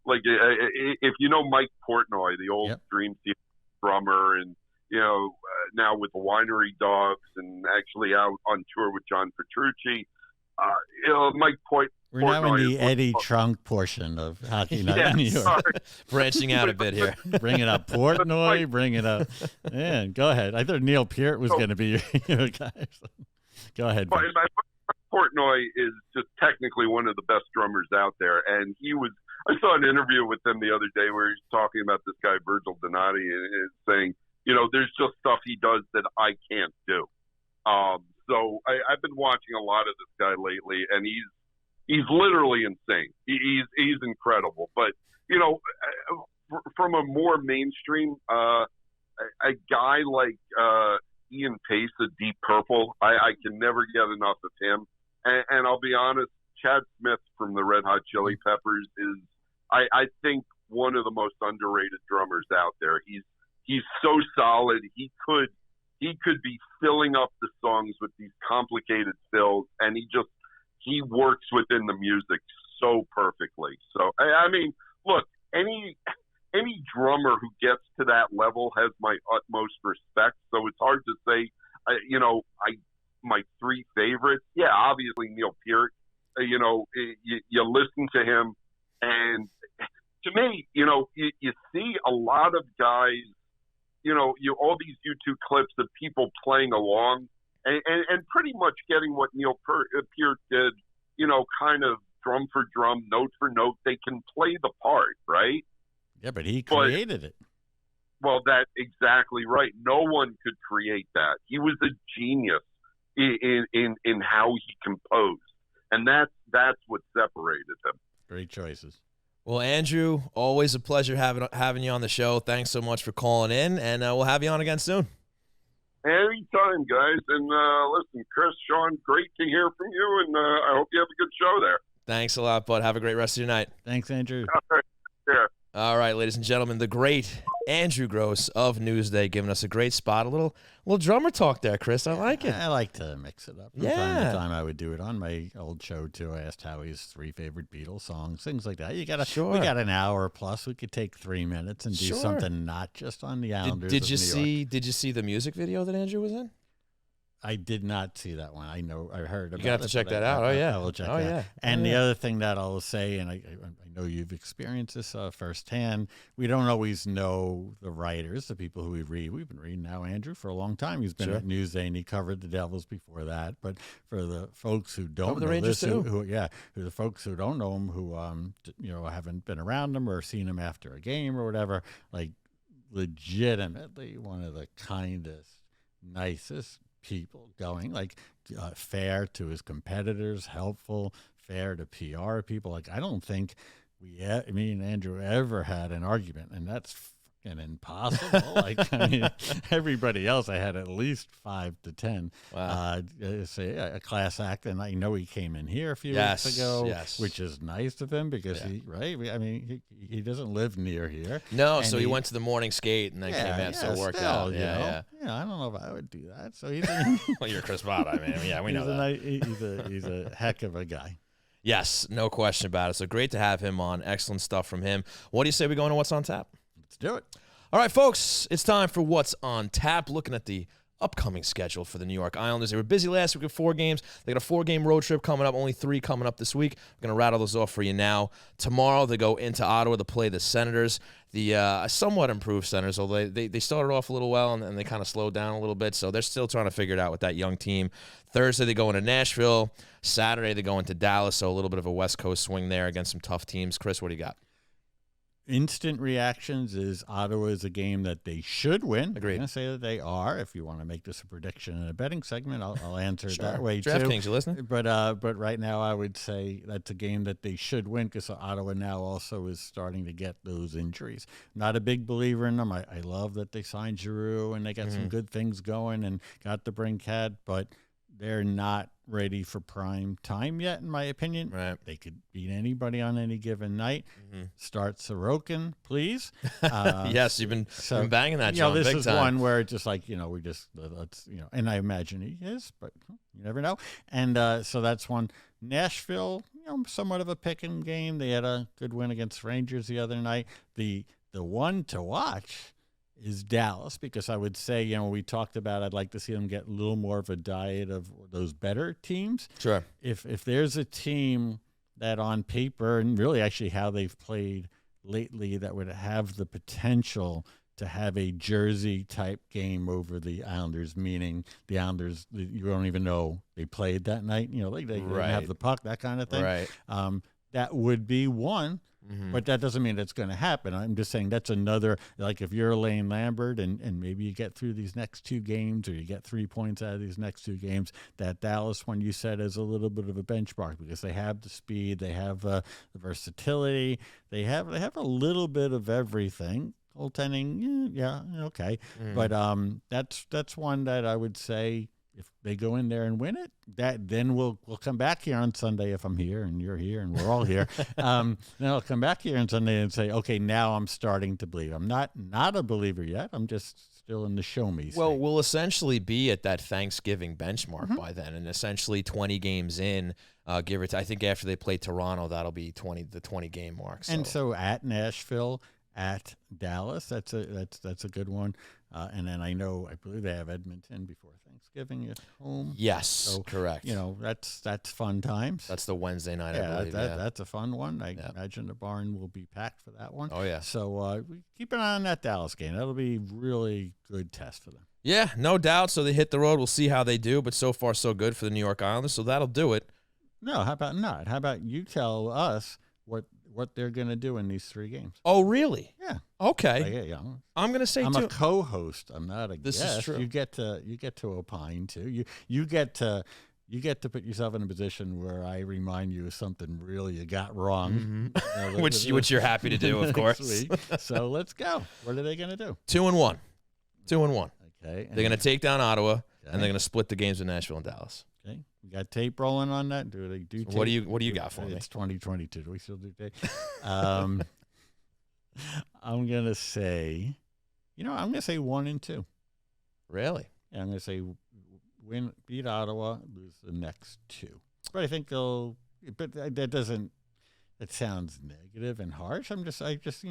like, if you know Mike Portnoy, the old Dream Theater drummer, and now with the Winery Dogs, and actually out on tour with John Petrucci. Mike Portnoy. We're now in the Eddie Trunk portion of Hockey Night in New York. Branching out a bit here. Bring it up, Portnoy. Bring it up. Man, go ahead. I thought Neil Peart was going to be your guy. Go ahead. Portnoy is just technically one of the best drummers out there, and I saw an interview with him the other day where he's talking about this guy Virgil Donati and saying, there's just stuff he does that I can't do. So I've been watching a lot of this guy lately, and he's literally insane. He's incredible. But from a more mainstream, a guy like Ian Pace of Deep Purple, I can never get enough of him. And I'll be honest, Chad Smith from the Red Hot Chili Peppers is, I think, one of the most underrated drummers out there. He's so solid. He could be filling up the songs with these complicated fills, and he works within the music so perfectly. So, I mean, look, any drummer who gets to that level has my utmost respect. So it's hard to say, my 3 favorites. Yeah, obviously Neil Peart. You listen to him, and to me, you see a lot of guys, all these YouTube clips of people playing along and pretty much getting what Neil Peart did, kind of drum for drum, note for note. They can play the part, right? Yeah, but he created it. Well, that's exactly right. No one could create that. He was a genius in how he composed, and that's what separated him. Great choices. Well, Andrew, always a pleasure having you on the show. Thanks so much for calling in, and we'll have you on again soon. Anytime, guys. And listen, Chris, Sean, great to hear from you, and I hope you have a good show there. Thanks a lot, bud. Have a great rest of your night. Thanks, Andrew. All right. Yeah. All right, ladies and gentlemen, the great Andrew Gross of Newsday giving us a great spot. A little drummer talk there, Chris. I like it. I like to mix it up. From time to time, I would do it on my old show too. I asked Howie's 3 favorite Beatles songs, things like that. We got an hour plus. We could take 3 minutes and do something not just on the Islanders. Did you see the music video that Andrew was in? I did not see that one. I heard about it. You have to check that out. I will check that. Yeah. And the other thing that I'll say, and I know you've experienced this firsthand, we don't always know the writers, the people who we read. We've been reading now Andrew for a long time. He's been at Newsday, and he covered the Devils before that. But for the folks who don't know this, who the folks who don't know him, who haven't been around him or seen him after a game or whatever, like legitimately one of the kindest, nicest people going, like fair to his competitors, helpful, fair to PR people. Like, I don't think me and Andrew ever had an argument, and that's fucking impossible. Like, I mean, everybody else, I had at least 5 to 10. Wow. Say a class act, and I know he came in here a few weeks ago, which is nice of him because he doesn't live near here. No, so he went to the morning skate and then came in, so it worked out. Yeah, I don't know if I would do that. So he's well, you're Chris Botta. I mean, yeah, we know that. He's a heck of a guy. Yes, no question about it. So great to have him on. Excellent stuff from him. What do you say we go into What's on Tap? Let's do it. All right, folks, it's time for What's on Tap. Looking at the upcoming schedule for the New York Islanders. They were busy last week with 4 games. They got a 4-game road trip coming up, only 3 coming up this week. We're going to rattle those off for you now. Tomorrow, they go into Ottawa to play the Senators, the somewhat improved Senators, although they started off a little well and they kind of slowed down a little bit, so they're still trying to figure it out with that young team. Thursday, they go into Nashville. Saturday, they go into Dallas, so a little bit of a West Coast swing there against some tough teams. Chris, what do you got? Instant reactions is Ottawa is a game that they should win. Agreed. I'm going to say that they are. If you want to make this a prediction in a betting segment, I'll answer it Sure. that way DraftKings, too. you listening? But right now I would say that's a game that they should win because Ottawa now also is starting to get those injuries. Not a big believer in them. I love that they signed Giroux and they got some good things going and got the Brincat, but they're not ready for prime time yet, in my opinion. Right. They could beat anybody on any given night. Start Sorokin, please. Yes, you've been banging that, John, this big is time. one where it's just like, we just, let's, and I imagine he is, but you never know. And so that's one. Nashville, somewhat of a picking game. They had a good win against Rangers the other night. The one to watch is Dallas, because I would say, we talked about I'd like to see them get a little more of a diet of those better teams. Sure. If there's a team that on paper and really actually how they've played lately that would have the potential to have a Jersey type game over the Islanders, meaning the Islanders, you don't even know they played that night, they didn't have the puck, that kind of thing. Right. That would be one. But that doesn't mean it's going to happen. I'm just saying that's another, like if you're Lane Lambert and maybe you get through these next 2 games or you get 3 points out of these next 2 games, that Dallas one you said is a little bit of a benchmark because they have the speed, they have the versatility, they have a little bit of everything. Goaltending, okay. But that's one that I would say if they go in there and win it, then we'll come back here on Sunday if I'm here and you're here and we're all here. Then I'll come back here on Sunday and say, okay, now I'm starting to believe. I'm not a believer yet. I'm just still in the show me state. Well, we'll essentially be at that Thanksgiving benchmark by then, and essentially 20 games in, give or take. I think after they play Toronto, that'll be the 20 game mark. So. And so at Nashville, at Dallas, that's a good one. And then I believe they have Edmonton before Thanksgiving at home. Yes, so, correct. That's fun times. That's the Wednesday night, I believe. That's a fun one. I imagine the barn will be packed for that one. Oh, yeah. So we keep an eye on that Dallas game. That'll be really good test for them. Yeah, no doubt. So they hit the road. We'll see how they do, but so far so good for the New York Islanders, so that'll do it. No, how about not? How about you tell us what what they're going to do in these 3 games. Oh, really? Yeah. Okay. Yeah. I'm going to say I'm too. a co-host. I'm not a This guest. is true. You get to opine too. You get to put yourself in a position where I remind you of something really you got wrong, which you're happy to do, of course. Week. So let's go. What are they going to do? 2-1. 2-1. Okay. They're going to take down Ottawa, and they're going to split the games with Nashville and Dallas. Okay. We got tape rolling on that. Do they do? So tape? What do you got for me? It's 2022. Do we still do tape? I'm gonna say, I'm gonna say 1 and 2. Really? Yeah, I'm gonna say beat Ottawa, lose the next 2. But I think they'll. But that doesn't. It sounds negative and harsh. I just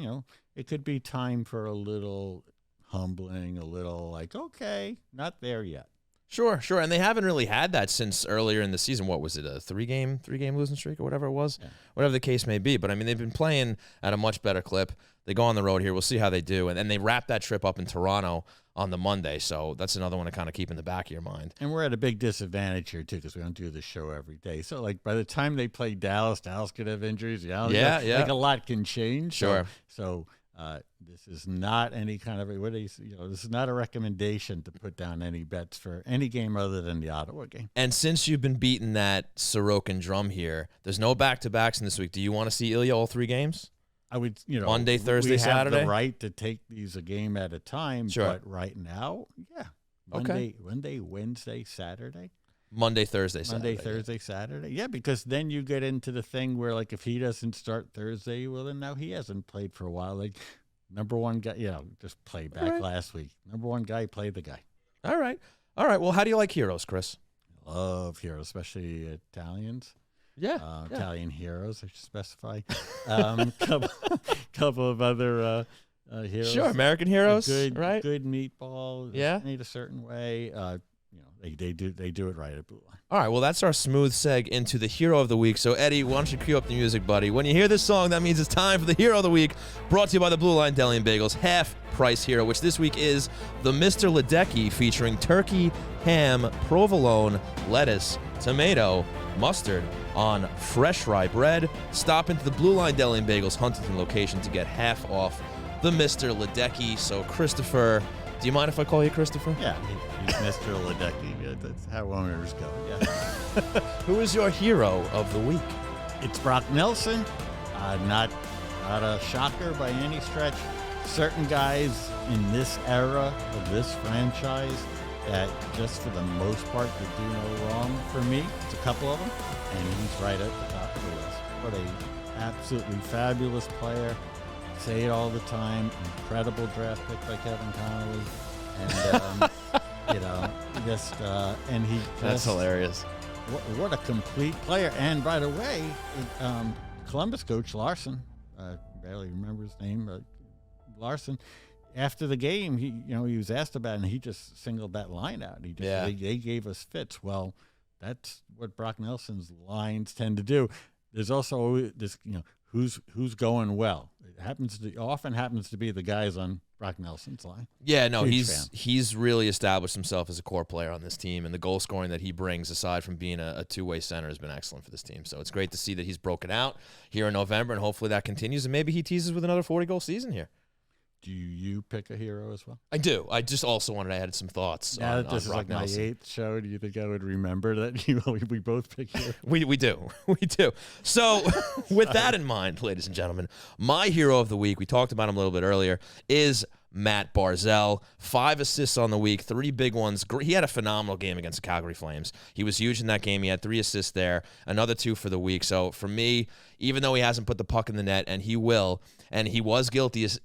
it could be time for a little humbling, a little like, okay, not there yet. Sure. And they haven't really had that since earlier in the season. What was it, a 3-game losing streak or whatever it was? Yeah. Whatever the case may be. But, I mean, they've been playing at a much better clip. They go on the road here. We'll see how they do. And then they wrap that trip up in Toronto on the Monday. So that's another one to kind of keep in the back of your mind. And we're at a big disadvantage here, too, because we don't do the show every day. So, like, by the time they play Dallas could have injuries. Yeah. Like, a lot can change. Sure. So this is not any kind of this is not a recommendation to put down any bets for any game other than the Ottawa game. And since you've been beating that Sorokin drum here, there's no back-to-backs in this week. Do you want to see Ilya all 3 games? I would, Monday, Thursday, we Saturday. have the right to take these a game at a time. Sure. But right now, yeah. Monday, Wednesday, Saturday. Monday, Thursday, Saturday. Thursday, Saturday. Yeah, because then you get into the thing where, like, if he doesn't start Thursday, well, then now he hasn't played for a while. Like, number one guy, just play back last week. Number one guy, play the guy. All right. Well, how do you like heroes, Chris? Love heroes, especially Italians. Yeah. Italian heroes, I should specify. Couple of other heroes. Sure, American heroes, right? Good meatball. Yeah. Made a certain way. They do it right at Blue Line. All right, well, that's our smooth seg into the hero of the week. So, Eddie, why don't you cue up the music, buddy? When you hear this song, that means it's time for the hero of the week, brought to you by the Blue Line Deli and Bagels half-price hero, which this week is the Mr. Ledecky, featuring turkey, ham, provolone, lettuce, tomato, mustard on fresh rye bread. Stop into the Blue Line Deli and Bagels Huntington location to get half off the Mr. Ledecky. So, Christopher, do you mind if I call you Christopher? Yeah, he's Mr. Ledecky. That's how owners go. Yeah. Who is your hero of the week? It's Brock Nelson. Not a shocker by any stretch. Certain guys in this era of this franchise that just for the most part could do no wrong for me. It's a couple of them, and he's right at the top of the list. What a absolutely fabulous player. Say it all the time. Incredible draft pick by Kevin Connolly, and that's hilarious. What a complete player! And by the way, Columbus coach Larson, barely remember his name, Larson. After the game, he was asked about it, and he just singled that line out. They gave us fits. Well, that's what Brock Nelson's lines tend to do. There's also this, who's going well. It often happens to be the guys on Brock Nelson's line. Yeah, no, he's really established himself as a core player on this team, and the goal scoring that he brings, aside from being a two-way center, has been excellent for this team. So it's great to see that he's broken out here in November, and hopefully that continues, and maybe he teases with another 40-goal season here. Do you pick a hero as well? I do. I just also wanted to add some thoughts on this is Brock like Nelson. My 8th show. Do you think I would remember that we both pick heroes? We do. We do. So with that in mind, ladies and gentlemen, my hero of the week, we talked about him a little bit earlier, is Matt Barzal. 5 assists on the week, 3 big ones. He had a phenomenal game against the Calgary Flames. He was huge in that game. He had 3 assists there, another 2 for the week. So for me, even though he hasn't put the puck in the net, and he will, and he was guilty of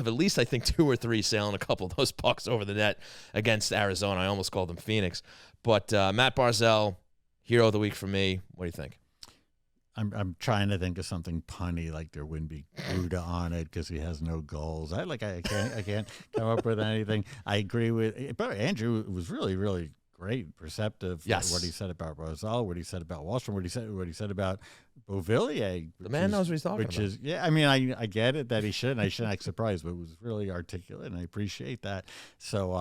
at least, I think, 2 or 3 sailing a couple of those pucks over the net against Arizona. I almost called them Phoenix. But Matt Barzal, hero of the week for me. What do you think? I'm trying to think of something punny, like there wouldn't be Gouda on it because he has no goals. I can't come up with anything. I agree with, but Andrew was really, really great, perceptive. Yes. What he said about Barzal, what he said about Wallstrom, what he said about Beauvillier. The man knows what he's talking about. Yeah, I mean, I get it that he should, and I shouldn't act surprised, but it was really articulate, and I appreciate that. So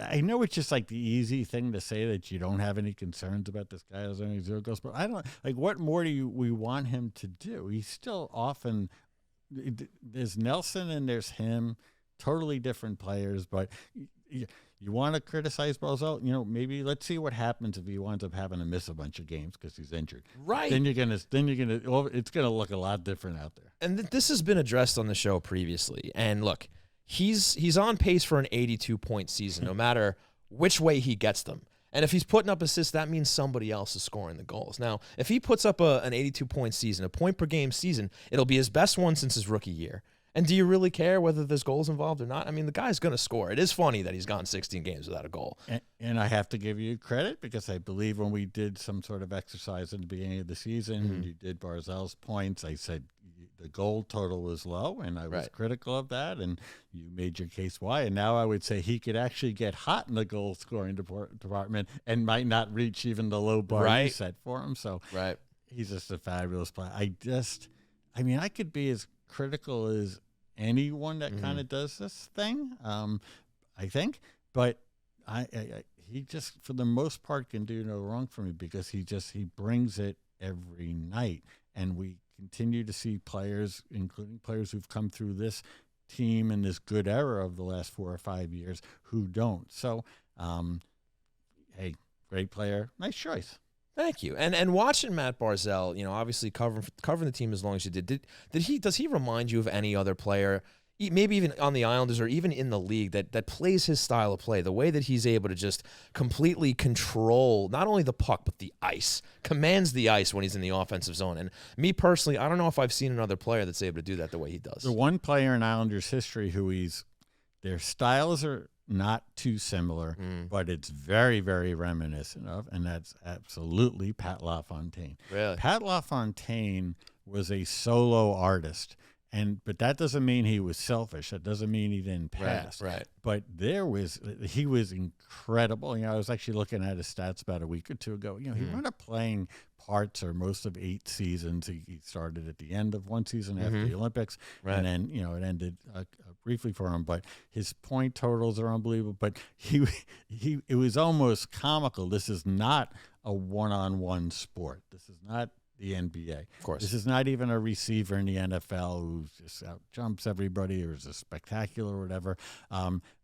I know it's just like the easy thing to say that you don't have any concerns about this guy who's only 0 goals, but I don't like what more do we want him to do? He's still often there's Nelson and there's him, totally different players, but you want to criticize Barzal, maybe let's see what happens if he winds up having to miss a bunch of games because he's injured. Right. Then it's gonna look a lot different out there. And this has been addressed on the show previously. And look, he's on pace for an 82-point season, no matter which way he gets them. And if he's putting up assists, that means somebody else is scoring the goals. Now, if he puts up an 82-point season, a point-per-game season, it'll be his best one since his rookie year. And do you really care whether there's goals involved or not? I mean, the guy's going to score. It is funny that he's gone 16 games without a goal. And I have to give you credit because I believe when we did some sort of exercise at the beginning of the season, and you did Barzal's points, I said the goal total was low, and I was critical of that, and you made your case why. And now I would say he could actually get hot in the goal-scoring department and might not reach even the low bar you set for him. So he's just a fabulous player. I could be as critical as anyone that kind of does this thing, I think, but he just for the most part can do no wrong for me because he brings it every night, and we continue to see players, including players who've come through this team in this good era of the last 4 or 5 years, who don't. So, hey, great player, nice choice. Thank you. And watching Matt Barzal, obviously covering the team as long as you did does he remind you of any other player, maybe even on the Islanders or even in the league that plays his style of play, the way that he's able to just completely control not only the puck but the ice, commands the ice when he's in the offensive zone. And me personally, I don't know if I've seen another player that's able to do that the way he does. The one player in Islanders history their styles are not too similar, but it's very, very reminiscent of, and that's absolutely Pat LaFontaine. Really? Pat LaFontaine was a solo artist, but that doesn't mean he was selfish. That doesn't mean he didn't pass. Right. But he was incredible. I was actually looking at his stats about a week or two ago. He wound up playing parts or most of 8 seasons. He started at the end of one season after the Olympics, and then it ended briefly for him. But his point totals are unbelievable. But it was almost comical. This is not a one-on-one sport. This is not the NBA. Of course. This is not even a receiver in the NFL who just out jumps everybody or is a spectacular or whatever.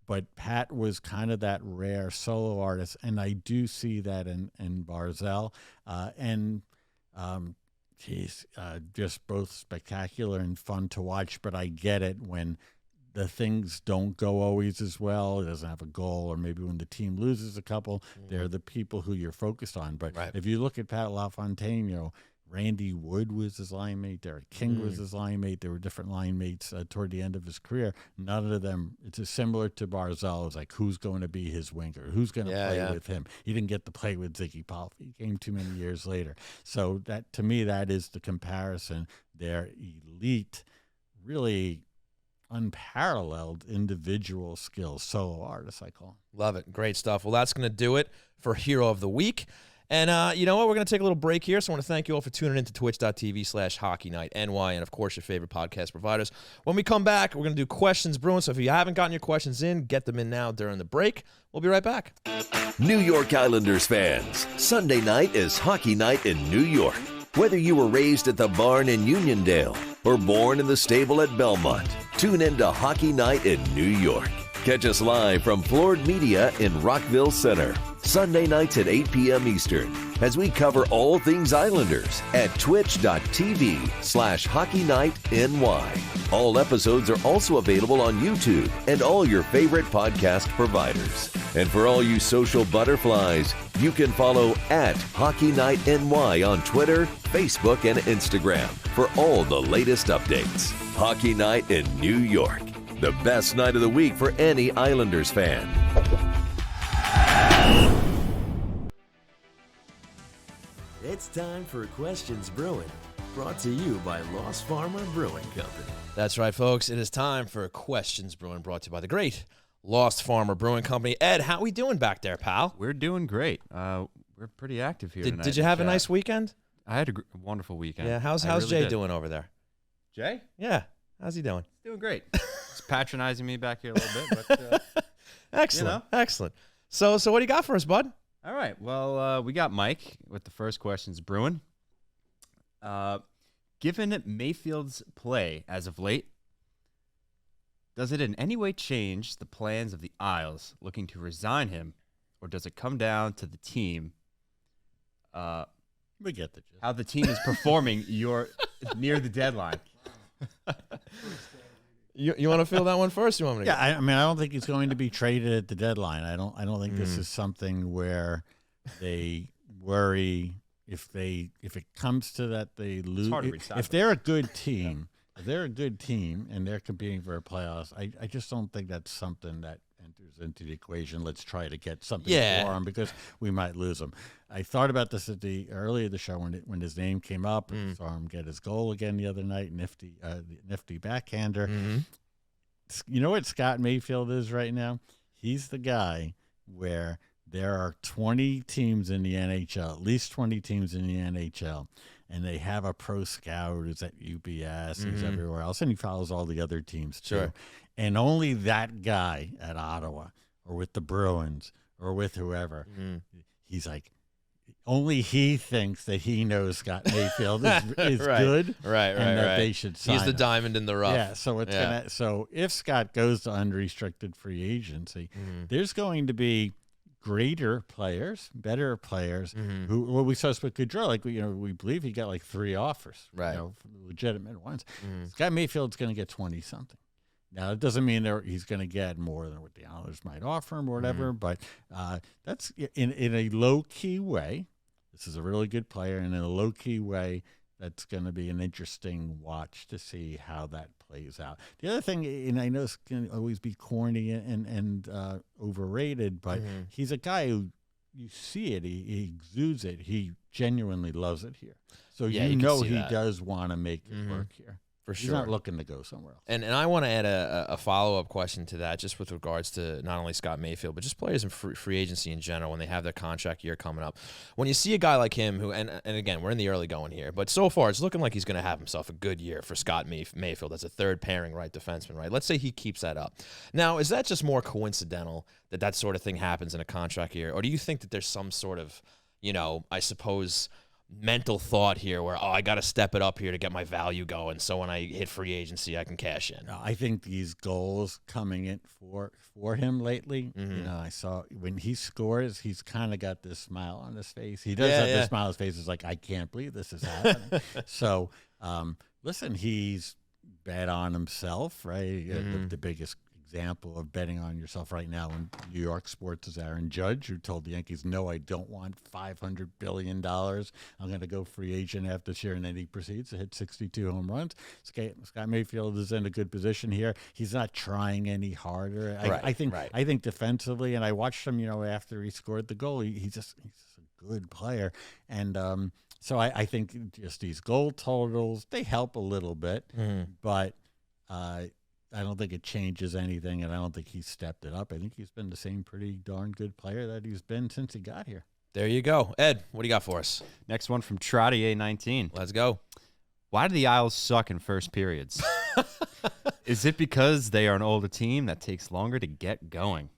But Pat was kind of that rare solo artist, and I do see that in Barzal. He's just both spectacular and fun to watch, but I get it when the things don't go always as well. It doesn't have a goal, or maybe when the team loses a couple, they're the people who you're focused on. But if you look at Pat LaFontaine, Randy Wood was his line mate. Derek King was his line mate. There were different line mates toward the end of his career. None of them, it's just similar to Barzal. It's like, who's going to be his winger? Who's going to play with him? He didn't get to play with Ziggy Palffy. He came too many years later. So that, to me, that is the comparison. They're elite, really unparalleled individual skills, solo artists, I call them. Love it. Great stuff. Well, that's going to do it for Hero of the Week. And you know what? We're going to take a little break here. So I want to thank you all for tuning in to twitch.tv/HockeyNightNY and, of course, your favorite podcast providers. When we come back, we're going to do Questions Brewing. So if you haven't gotten your questions in, get them in now during the break. We'll be right back. New York Islanders fans, Sunday night is Hockey Night in New York. Whether you were raised at the barn in Uniondale or born in the stable at Belmont, tune in to Hockey Night in New York. Catch us live from Floored Media in Rockville Center, Sunday nights at 8 p.m. Eastern, as we cover all things Islanders at twitch.tv/HockeyNightNY. All episodes are also available on YouTube and all your favorite podcast providers. And for all you social butterflies, you can follow @HockeyNightNY on Twitter, Facebook, and Instagram for all the latest updates. Hockey Night in New York. The best night of the week for any Islanders fan. It's time for Questions Brewing, brought to you by Lost Farmer Brewing Company. That's right, folks. It is time for Questions Brewing, brought to you by the great Lost Farmer Brewing Company. Ed, how we doing back there, pal? We're doing great. We're pretty active here tonight. Did you have a nice weekend? I had a wonderful weekend. Yeah, how's really Jay did. doing over there? Jay? Yeah, how's he doing? Doing great. He's patronizing me back here a little bit, but Excellent. Excellent. So what do you got for us, bud? All right. Well, we got Mike with the first questions brewing. Given Mayfield's play as of late, does it in any way change the plans of the Isles looking to resign him, or does it come down to the team? We get the gist. How the team is performing near the deadline. You want to fill that one first? You want me to? Yeah, I mean, I don't think he's going to be traded at the deadline. I don't think this is something where they worry if it comes to that they lose. If they're a good team, and they're competing for a playoffs, I just don't think that's something that enters into the equation. Let's try to get something for him because we might lose him. I thought about this earlier the show when his name came up. And saw him get his goal again the other night. Nifty backhander. You know what Scott Mayfield is right now? He's the guy where there are 20 teams in the NHL, at least 20 teams in the NHL, and they have a pro scout who's at UBS, he's everywhere else, and he follows all the other teams too. Sure. And only that guy at Ottawa or with the Bruins or with whoever, he's like, only he thinks that he knows Scott Mayfield is good, and that they should sign He's the him. diamond in the rough. Yeah, so so if Scott goes to unrestricted free agency, there's going to be greater players, better players who we saw with Gaudreau, like we believe he got like 3 offers, right? Legitimate ones. Scott Mayfield's going to get 20 something. Now it doesn't mean he's going to get more than what the Islanders might offer him or whatever, but that's in a low key way. This is a really good player, and in a low key way, that's going to be an interesting watch to see how that plays out. The other thing, and I know it's going to always be corny and overrated, but he's a guy who you see it, he exudes it, he genuinely loves it here. So he does want to make it work here. For sure. He's not looking to go somewhere else. And I want to add a follow-up question to that, just with regards to not only Scott Mayfield, but just players in free agency in general when they have their contract year coming up. When you see a guy like him who, and again, we're in the early going here, but so far it's looking like he's going to have himself a good year for Scott Mayfield as a third pairing right defenseman, right? Let's say he keeps that up. Now, is that just more coincidental that sort of thing happens in a contract year? Or do you think that there's some sort of, I suppose, mental thought here where, I got to step it up here to get my value going, so when I hit free agency I can cash in? I think these goals coming in for him lately, I saw when he scores, he's kind of got this smile on his face. He does have this smile on his face. It's like, I can't believe this is happening. So listen, he's bet on himself, right? The biggest example of betting on yourself right now in New York sports is Aaron Judge, who told the Yankees, no, I don't want $500 billion. I'm going to go free agent after this year, and then he proceeds to hit 62 home runs. Scott Mayfield is in a good position here. He's not trying any harder. I think defensively, and I watched him, after he scored the goal, he's just a good player. And so I think just these goal totals, they help a little bit, but I don't think it changes anything, and I don't think he's stepped it up. I think he's been the same pretty darn good player that he's been since he got here. There you go. Ed, what do you got for us? Next one from Trottier19. Let's go. Why do the Isles suck in first periods? Is it because they are an older team that takes longer to get going?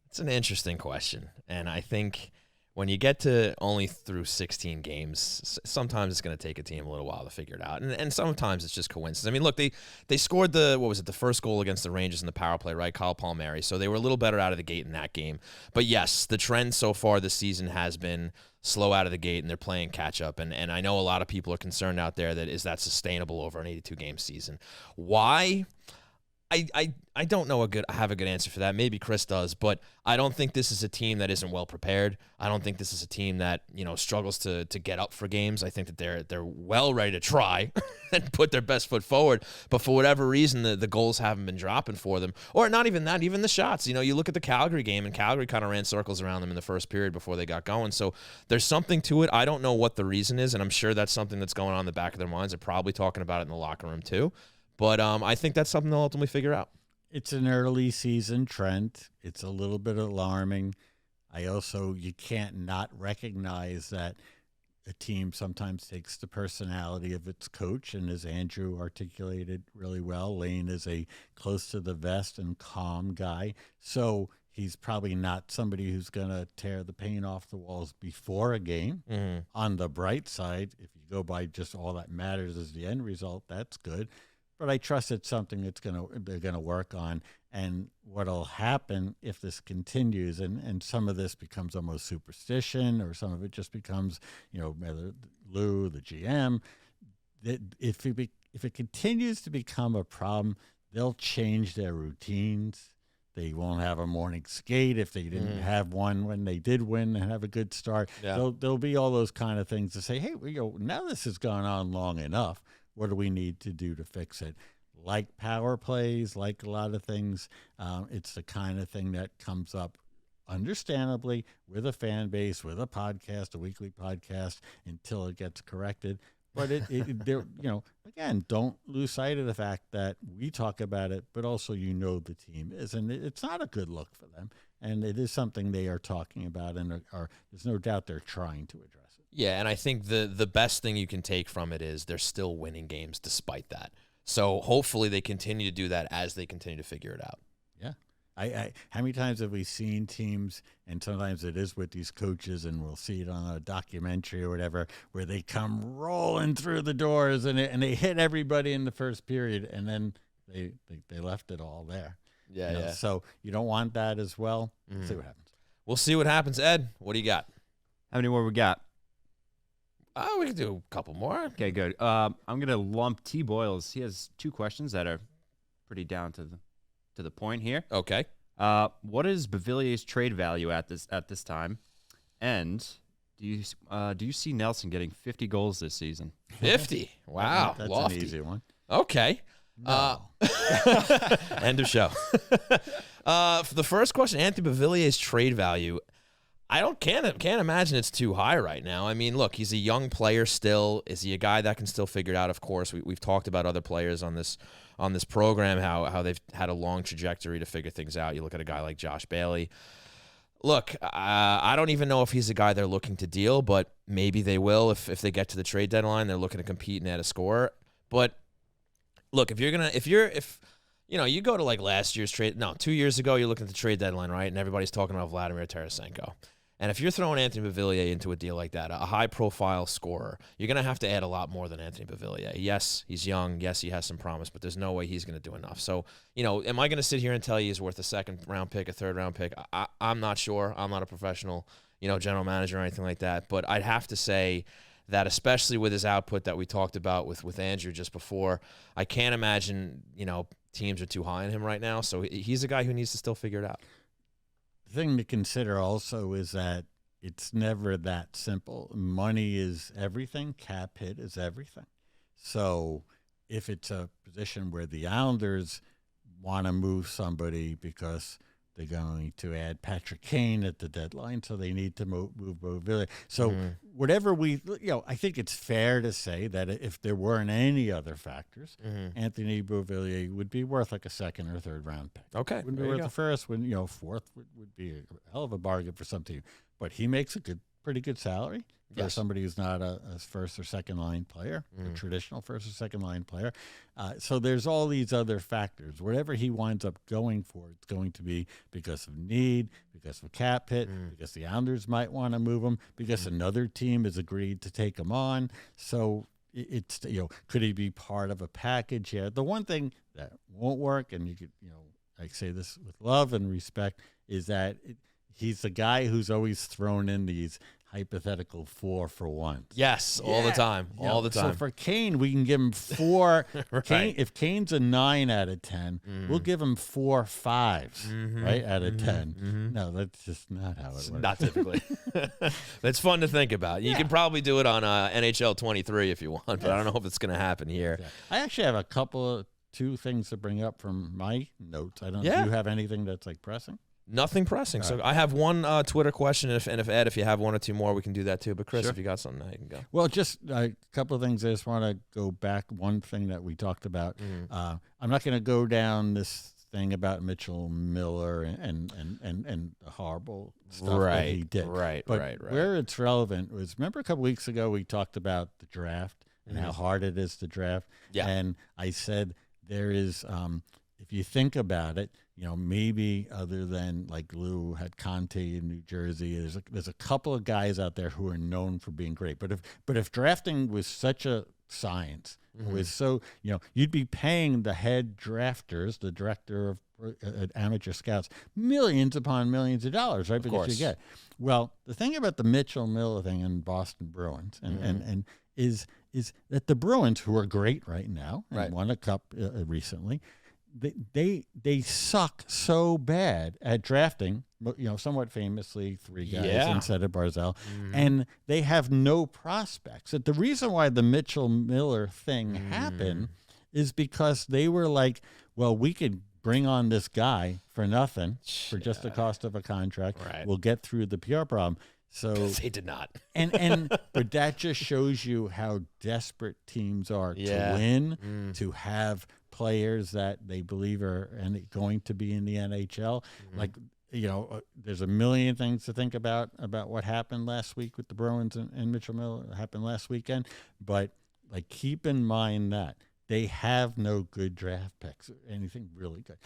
It's an interesting question, and I think when you get to only through 16 games, sometimes it's going to take a team a little while to figure it out. And sometimes it's just coincidence. I mean, look, they scored the first goal against the Rangers in the power play, right? Kyle Palmieri. So they were a little better out of the gate in that game. But yes, the trend so far this season has been slow out of the gate, and they're playing catch up. And I know a lot of people are concerned out there that is that sustainable over an 82-game season. Why? I don't know have a good answer for that. Maybe Chris does, but I don't think this is a team that isn't well prepared. I don't think this is a team that struggles to get up for games. I think that they're well ready to try and put their best foot forward. But for whatever reason, the goals haven't been dropping for them, or not even that, even the shots. You look at the Calgary game, and Calgary kind of ran circles around them in the first period before they got going. So there's something to it. I don't know what the reason is, and I'm sure that's something that's going on in the back of their minds. They're probably talking about it in the locker room too. But I think that's something they'll ultimately figure out. It's an early season trend. It's a little bit alarming. You can't not recognize that a team sometimes takes the personality of its coach, and as Andrew articulated really well, Lane is a close to the vest and calm guy. So he's probably not somebody who's going to tear the paint off the walls before a game. Mm-hmm. On the bright side, if you go by just all that matters is the end result, that's good. But I trust it's something they're gonna work on. And what'll happen if this continues, and some of this becomes almost superstition, or some of it just becomes, whether Lou, the GM, that if it continues to become a problem, they'll change their routines. They won't have a morning skate if they didn't have one when they did win and have a good start. Yeah. There'll be all those kind of things to say, hey, now this has gone on long enough. What do we need to do to fix it? Like power plays, like a lot of things, it's the kind of thing that comes up, understandably, with a fan base, with a podcast, a weekly podcast, until it gets corrected. But again, don't lose sight of the fact that we talk about it, but also the team is, and it's not a good look for them, and it is something they are talking about, and there's no doubt they're trying to address it. Yeah, and I think the best thing you can take from it is they're still winning games despite that. So hopefully they continue to do that as they continue to figure it out. Yeah. How many times have we seen teams, and sometimes it is with these coaches, and we'll see it on a documentary or whatever, where they come rolling through the doors and they hit everybody in the first period, and then they left it all there. Yeah. So you don't want that as well. See what happens. We'll see what happens. Ed, what do you got? How many more we got? We can do a couple more. Okay, good. I'm gonna lump T. Boyles. He has 2 questions that are pretty down to the point here. Okay. What is Bavillier's trade value at this time? And do you see Nelson getting 50 goals this season? 50. Wow. That's lofty. an easy one. Okay. No. End of show. For the first question, Anthony Bavillier's trade value. I can't imagine it's too high right now. I mean, look, he's a young player still. Is he a guy that can still figure it out? Of course, we've talked about other players on this program, how they've had a long trajectory to figure things out. You look at a guy like Josh Bailey. Look, I don't even know if he's a guy they're looking to deal, but maybe they will if they get to the trade deadline. They're looking to compete and add a scorer. But look, if you go to like last year's trade, 2 years ago, you're looking at the trade deadline, right? And everybody's talking about Vladimir Tarasenko. And if you're throwing Anthony Beauvillier into a deal like that, a high-profile scorer, you're going to have to add a lot more than Anthony Beauvillier. Yes, he's young. Yes, he has some promise, but there's no way he's going to do enough. So, am I going to sit here and tell you he's worth a second-round pick, a third-round pick? I'm not sure. I'm not a professional, general manager or anything like that. But I'd have to say that, especially with his output that we talked about with Andrew just before, I can't imagine, teams are too high on him right now. So he's a guy who needs to still figure it out. The thing to consider also is that it's never that simple. Money is everything. Cap hit is everything. So if it's a position where the Islanders want to move somebody because they're going to add Patrick Kane at the deadline, so they need to move Beauvillier. So whatever I think it's fair to say that if there weren't any other factors, Anthony Beauvillier would be worth like a second or third round pick. Okay. Wouldn't be worth the first, fourth would be a hell of a bargain for some team. But he makes a pretty good salary for somebody who's not a first or second line player, a traditional first or second line player. So there's all these other factors. Whatever he winds up going for, it's going to be because of need, because of cap hit, because the Islanders might want to move him, because another team has agreed to take him on. So it's could he be part of a package? Yeah. The one thing that won't work, and you could I say this with love and respect, is that he's the guy who's always thrown in these hypothetical 4-for-1. Yes, all the time. All the time. So for Kane, we can give him 4. Right. If Kane's a 9 out of 10, we'll give him 4 5s, right, out of 10. No, that's just not how it works. Not typically. That's fun to think about. You can probably do it on NHL 23 if you want, but I don't know if it's going to happen here. Yeah. I actually have a couple of 2 things to bring up from my notes. I don't know. Yeah. Do you have anything that's like pressing? Nothing pressing. So I have one Twitter question, and if Ed, if you have 1 or 2 more, we can do that too. But Chris, if you got something, you can go. Well, just a couple of things. I just want to go back. One thing that we talked about. I'm not going to go down this thing about Mitchell Miller and the horrible stuff that he did. Right. Where it's relevant was, remember a couple weeks ago we talked about the draft and how hard it is to draft. Yeah. And I said there is if you think about it, maybe other than like Lou had Conte in New Jersey, there's a couple of guys out there who are known for being great. But if drafting was such a science, was so, you'd be paying the head drafters, the director of amateur scouts, millions upon millions of dollars, right? Because you get. Well, the thing about the Mitchell Miller thing in Boston Bruins and is that the Bruins, who are great right now, and won a cup recently, they suck so bad at drafting, somewhat famously 3 guys instead of Barzal, and they have no prospects. The reason why the Mitchell Miller thing happened is because they were like, well, we could bring on this guy for nothing, for just the cost of a contract. Right. We'll get through the PR problem. So they did not. But that just shows you how desperate teams are to win, to have players that they believe are going to be in the NHL. Like, there's a million things to think about what happened last week with the Bruins and Mitchell Miller. It happened last weekend. But like, keep in mind that they have no good draft picks, anything really good.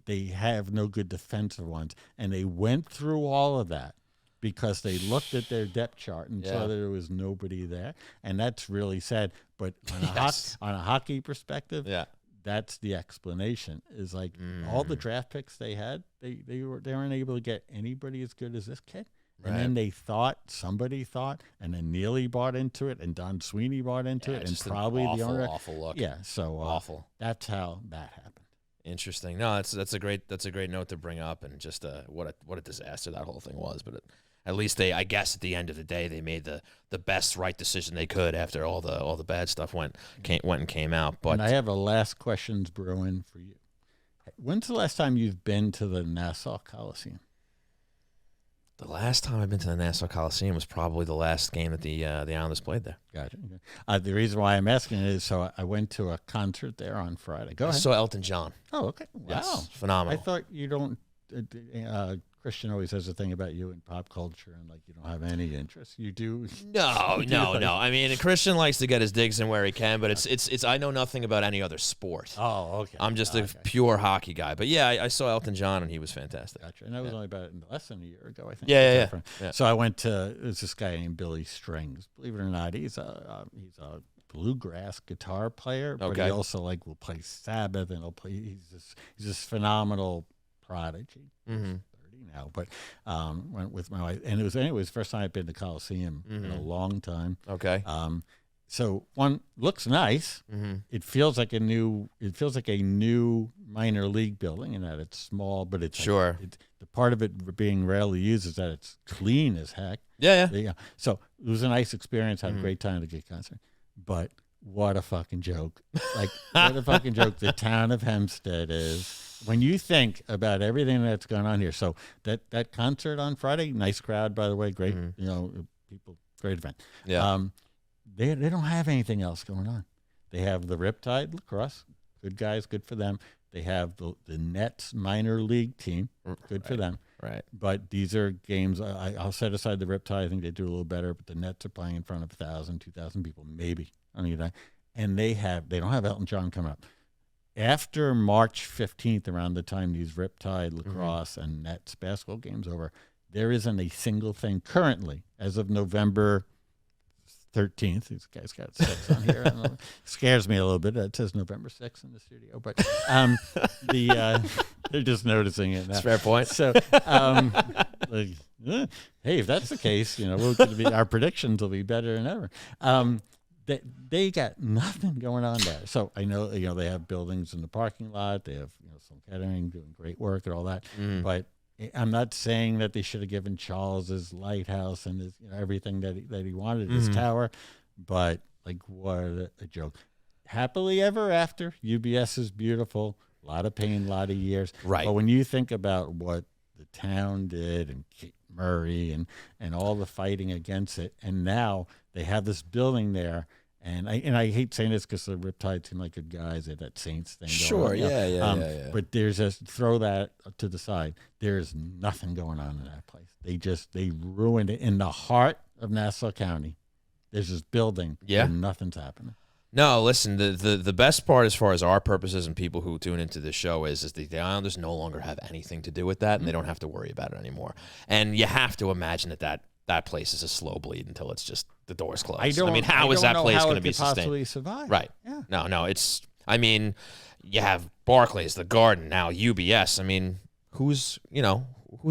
They have no good defensive ones. And they went through all of that because they looked at their depth chart and saw that there was nobody there. And that's really sad. But on a hockey perspective, that's the explanation. Is like all the draft picks they had, they weren't able to get anybody as good as this kid. And then somebody thought, and then Neely bought into it, and Don Sweeney bought into it, and probably the owner. Awful look. Yeah, so awful. That's how that happened. Interesting. No, that's a great note to bring up, and just what a disaster that whole thing was. But at least I guess at the end of the day, they made the best right decision they could after all the bad stuff went and came out. But and I have a last questions brewing for you. When's the last time you've been to the Nassau Coliseum? The last time I've been to the Nassau Coliseum was probably the last game that the Islanders played there. Gotcha. The reason why I'm asking is so I went to a concert there on Friday. Go ahead. I saw Elton John. Oh, okay. Wow. Yes, phenomenal. I thought you don't. Christian always has a thing about you in pop culture, and like you don't have any interest. You do. No. I mean, Christian likes to get his digs in where he can, but it's. I know nothing about any other sport. Oh, okay. I'm just a pure hockey guy. But yeah, I saw Elton John, and he was fantastic. Gotcha. And that was only about less than a year ago, I think. Yeah. So I went to this guy named Billy Strings. Believe it or not, he's a bluegrass guitar player, but he also will play Sabbath, and he's this phenomenal prodigy. Now, but went with my wife, and it was the first time I've been to Coliseum in a long time. Okay. So one looks nice. It feels like a new minor league building, in that it's small, but it's the part of it being rarely used is that it's clean as heck. Yeah. So it was a nice experience. Had a great time at the concert, but what a fucking joke! What a fucking joke the town of Hempstead is. When you think about everything that's going on here, so that concert on Friday, nice crowd, by the way, great, people, great event. Yeah. They don't have anything else going on. They have the Riptide lacrosse, good guys, good for them. They have the Nets minor league team, good for them. Right. But these are games. I'll set aside the Riptide. I think they do a little better, but the Nets are playing in front of 1,000, 2,000 people, maybe. I don't know. And they don't have Elton John coming up. After March 15th, around the time these Riptide lacrosse and Nets basketball games over, there isn't a single thing currently, as of November 13th. These guys got 6 on here. I don't know. Scares me a little bit. It says November 6th in the studio, but they're just noticing it now. That's a fair point. So, hey, if that's the case, our predictions will be better than ever. They got nothing going on there. So I know they have buildings in the parking lot. They have some catering doing great work and all that. But I'm not saying that they should have given Charles his lighthouse and his everything that he wanted, his tower. But what a joke! Happily ever after. UBS is beautiful. A lot of pain, a lot of years. Right. But when you think about what the town did and Kate Murray and all the fighting against it, and now they have this building there, and I hate saying this because the Riptide seem like good guys at that Saints thing. Sure, yeah. But there's just throw that to the side. There's nothing going on in that place. They ruined it in the heart of Nassau County. There's this building, and nothing's happening. No, listen, the best part as far as our purposes and people who tune into this show is the Islanders no longer have anything to do with that, and they don't have to worry about it anymore. And you have to imagine that place is a slow bleed until it's just the doors closed. I mean, how is that place going to be sustained? Possibly survive? Right. Yeah. No, I mean, you have Barclays, the Garden, now UBS. I mean, who's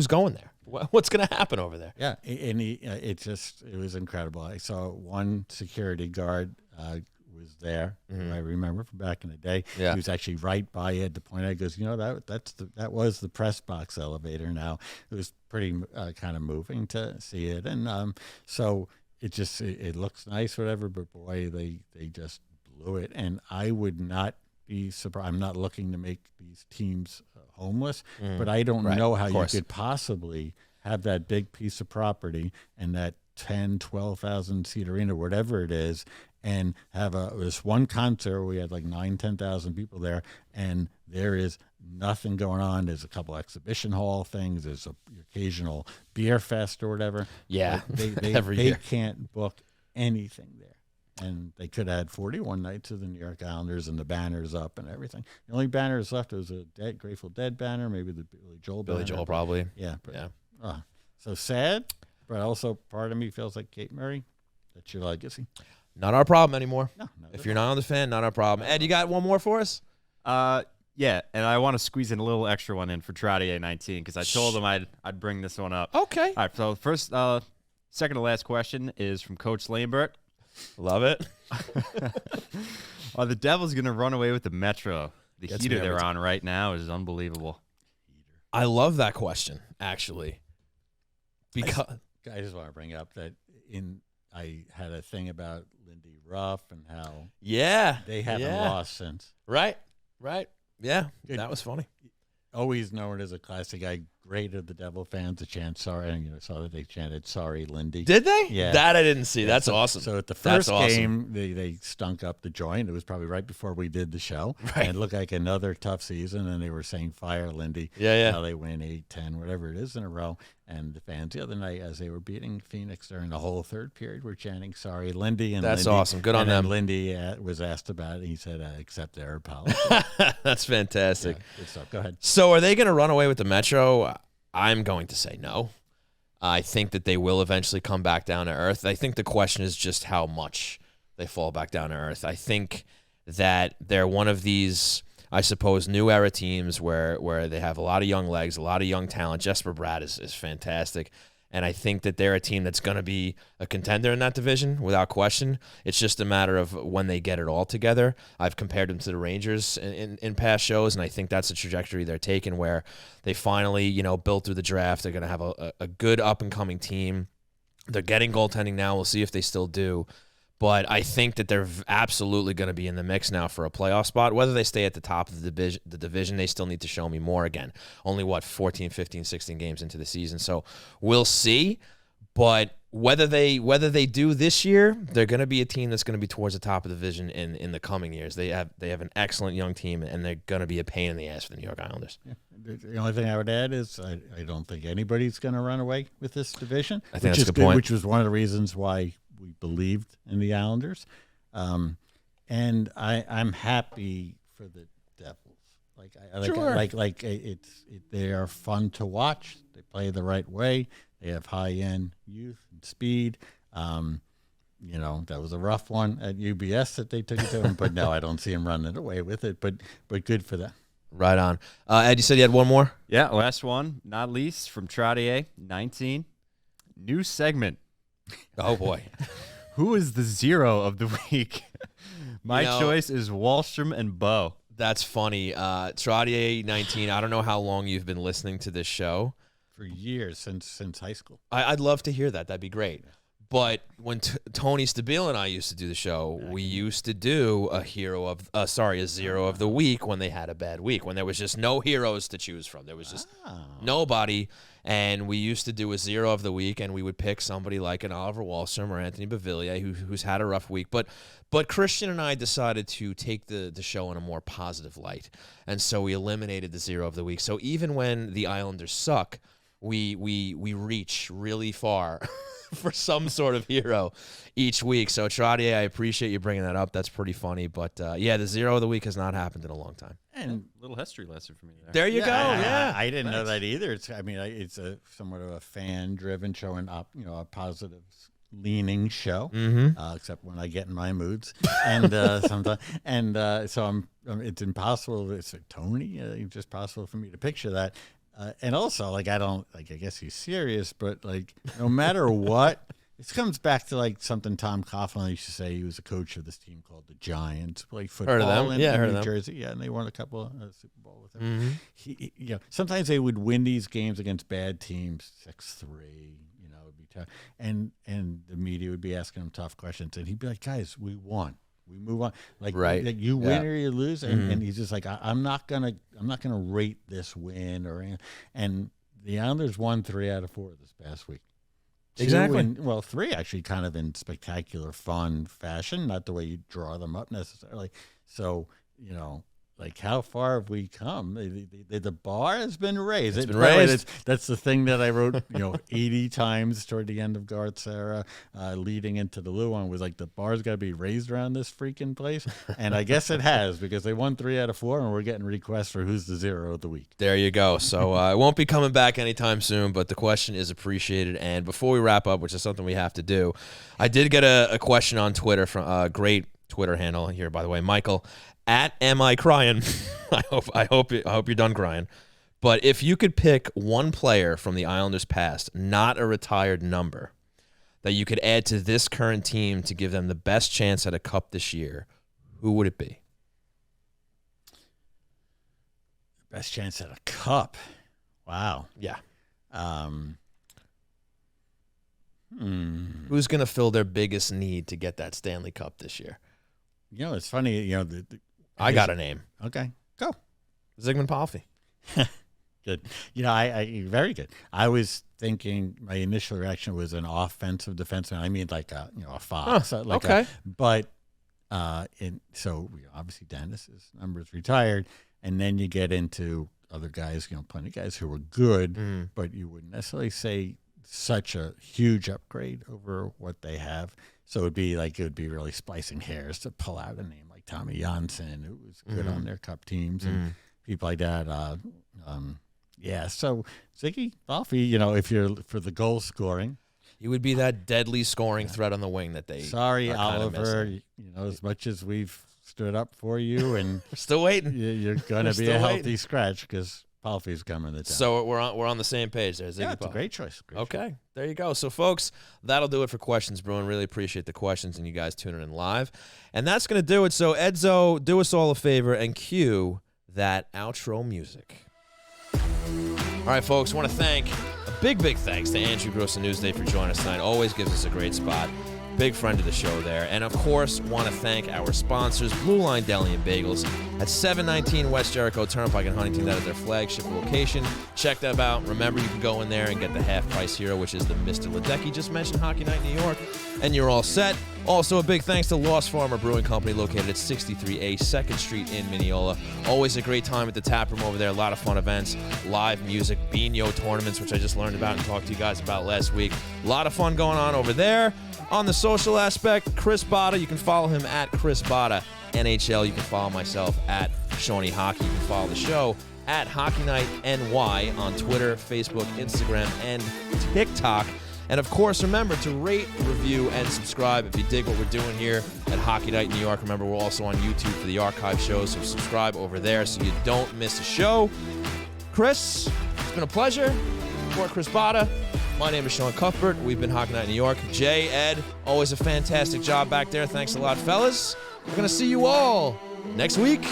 going there? What's going to happen over there? Yeah, and it was incredible. I saw one security guard was there. Who I remember from back in the day. Yeah. He was actually right by it. The point I goes, that was the press box elevator. Now it was pretty kind of moving to see it, and so it looks nice, whatever. But boy, they just blew it, and I would not be surprised. I'm not looking to make these teams homeless, but I don't know how you could possibly have that big piece of property and that 10, 12,000 seat arena, whatever it is, and have this one concert where we had like 10,000 people there, and there is nothing going on. There's a couple exhibition hall things. There's a occasional beer fest or whatever. Yeah, they can't book anything there. And they could have had 41 nights of the New York Islanders and the banners up and everything. The only banners left was a Grateful Dead banner, maybe the Billy Joel banner. Billy Joel, probably. Yeah. So sad, but also part of me feels like Kate Murray. That's your legacy. Not our problem anymore. No, if you're not on the fan, not our problem. Ed, you got one more for us? Yeah, and I want to squeeze in a little extra one in for Trottier 19 because I told him I'd bring this one up. Okay. All right, so first, second to last question is from Coach Lambert. Love it. Are the Devils going to run away with the Metro? The Gets heater me every they're time. on right now is unbelievable. I love that question, actually. Because I just want to bring up that I had a thing about Lindy Ruff and how they haven't lost since. Right. Yeah, Good. That was funny. Always known as a classic. I graded the Devil fans a chant sorry, and saw that they chanted sorry, Lindy. Did they? Yeah. That I didn't see. Yeah, That's so, awesome. So at the That's first awesome. game, they stunk up the joint. It was probably right before we did the show. Right. And it looked like another tough season, and they were saying fire Lindy. Yeah. Now they win 8-10, whatever it is in a row. And the fans the other night, as they were beating Phoenix during the whole third period, were chanting sorry, Lindy. And That's Lindy, awesome. Good on and them. then Lindy was asked about it. And he said, accept their apology. That's fantastic. Yeah, good stuff. Go ahead. So are they going to run away with the Metro? I'm going to say no. I think that they will eventually come back down to earth. I think the question is just how much they fall back down to earth. I think that they're one of these, I suppose, new era teams where they have a lot of young legs, a lot of young talent. Jesper Bratt is fantastic. And I think that they're a team that's going to be a contender in that division without question. It's just a matter of when they get it all together. I've compared them to the Rangers in past shows, and I think that's the trajectory they're taking where they finally, built through the draft. They're going to have a good up-and-coming team. They're getting goaltending now. We'll see if they still do. But I think that they're absolutely going to be in the mix now for a playoff spot. Whether they stay at the top of the division, they still need to show me more again. Only, 14, 15, 16 games into the season. So we'll see. But whether they do this year, they're going to be a team that's going to be towards the top of the division in the coming years. They have an excellent young team, and they're going to be a pain in the ass for the New York Islanders. Yeah. The only thing I would add is I don't think anybody's going to run away with this division. I think that's a good point. Which was one of the reasons why we believed in the Islanders. And I'm happy for the Devils. They are fun to watch. They play the right way. They have high-end youth and speed. That was a rough one at UBS that they took it to them, but no, I don't see them running away with it. But good for them. Right on. Ed, you said you had one more? Yeah, last one, not least, from Trottier 19. New segment. Oh, boy. Who is the zero of the week? My choice is Wallstrom and Bo. That's funny. Trottier 19, I don't know how long you've been listening to this show. For years, since high school. I'd love to hear that. That'd be great. But when Tony Stabile and I used to do the show, we used to do a zero of the week when they had a bad week, when there was just no heroes to choose from. There was just nobody. And we used to do a zero of the week, and we would pick somebody like an Oliver Wahlstrom or Anthony Beauvillier who's had a rough week. But Christian and I decided to take the show in a more positive light. And so we eliminated the zero of the week. So even when the Islanders suck, we reach really far for some sort of hero each week. So, Trottier, I appreciate you bringing that up. That's pretty funny. But, yeah, the zero of the week has not happened in a long time. And a little history lesson for me there. There you go. Yeah. I didn't know that either. It's a somewhat of a fan-driven show and a positive leaning show, except when I get in my moods, and sometimes, and so it's impossible. It's Tony. It's just possible for me to picture that, and also I guess he's serious, but no matter what, this comes back to something Tom Coughlin used to say. He was a coach of this team called the Giants, played football in New Jersey, and they won a couple of Super Bowl with him. Sometimes they would win these games against bad teams, 6-3. And the media would be asking him tough questions, and he'd be like, "Guys, we won. We move on. You win or you lose." And he's just like, "I'm not gonna rate this win or anything." And the Islanders won 3 out of 4 this past week. Exactly. 3 actually, kind of in spectacular, fun fashion, not the way you draw them up necessarily. So how far have we come? The bar has been raised. It's been raised. That's the thing that I wrote, 80 times toward the end of Garth's era, leading into the Lou one, was the bar's got to be raised around this freaking place. And I guess it has, because they won 3 out of 4, and we're getting requests for who's the zero of the week. There you go. So it won't be coming back anytime soon, but the question is appreciated. And before we wrap up, which is something we have to do, I did get a question on Twitter from a great Twitter handle here, by the way, Michael. @Am I crying? I hope you're done crying. But if you could pick one player from the Islanders' past, not a retired number, that you could add to this current team to give them the best chance at a cup this year, who would it be? Best chance at a cup. Wow. Yeah. Who's going to fill their biggest need to get that Stanley Cup this year? It's funny. I got a name. Okay, go. Zygmunt Palffy. Good. I very good. I was thinking, my initial reaction was an offensive defenseman. I mean, a Fox. Okay. So obviously Dennis's number's retired, and then you get into other guys. Plenty of guys who were good, but you wouldn't necessarily say such a huge upgrade over what they have. So it would be really splicing hairs to pull out a name like Tommy Janssen, who was good on their cup teams, and people like that. So Ziggy Palffy, if you're for the goal scoring, he would be that deadly scoring threat on the wing that they. Sorry, Oliver. As much as we've stood up for you, and we're still waiting, you're going to be a healthy scratch because Palffy's coming to town. So we're on the same page there, Ziggy. Yeah, it's a great choice. Okay, there you go. So, folks, that'll do it for Questions Brewing. Really appreciate the questions and you guys tuning in live. And that's going to do it. So, Edzo, do us all a favor and cue that outro music. All right, folks, want to thank a big thanks to Andrew Gross and Newsday for joining us tonight. Always gives us a great spot. Big friend of the show there. And, of course, want to thank our sponsors, Blue Line Deli and Bagels at 719 West Jericho Turnpike in Huntington. That is their flagship location. Check them out. Remember, you can go in there and get the half-price hero, which is the Mr. Ledecky just mentioned, Hockey Night New York, and you're all set. Also, a big thanks to Lost Farmer Brewing Company, located at 63A 2nd Street in Mineola. Always a great time at the tap room over there. A lot of fun events, live music, Beano tournaments, which I just learned about and talked to you guys about last week. A lot of fun going on over there. On the social aspect, Chris Botta, you can follow him at Chris Botta NHL. You can follow myself at Seany Hockey. You can follow the show at Hockey Night NY on Twitter, Facebook, Instagram, and TikTok. And, of course, remember to rate, review, and subscribe if you dig what we're doing here at Hockey Night New York. Remember, we're also on YouTube for the archive shows, so subscribe over there so you don't miss a show. Chris, it's been a pleasure. For Chris Botta, my name is Sean Cuthbert. We've been Hockey Night New York. Jay, Ed, always a fantastic job back there. Thanks a lot, fellas. We're going to see you all next week.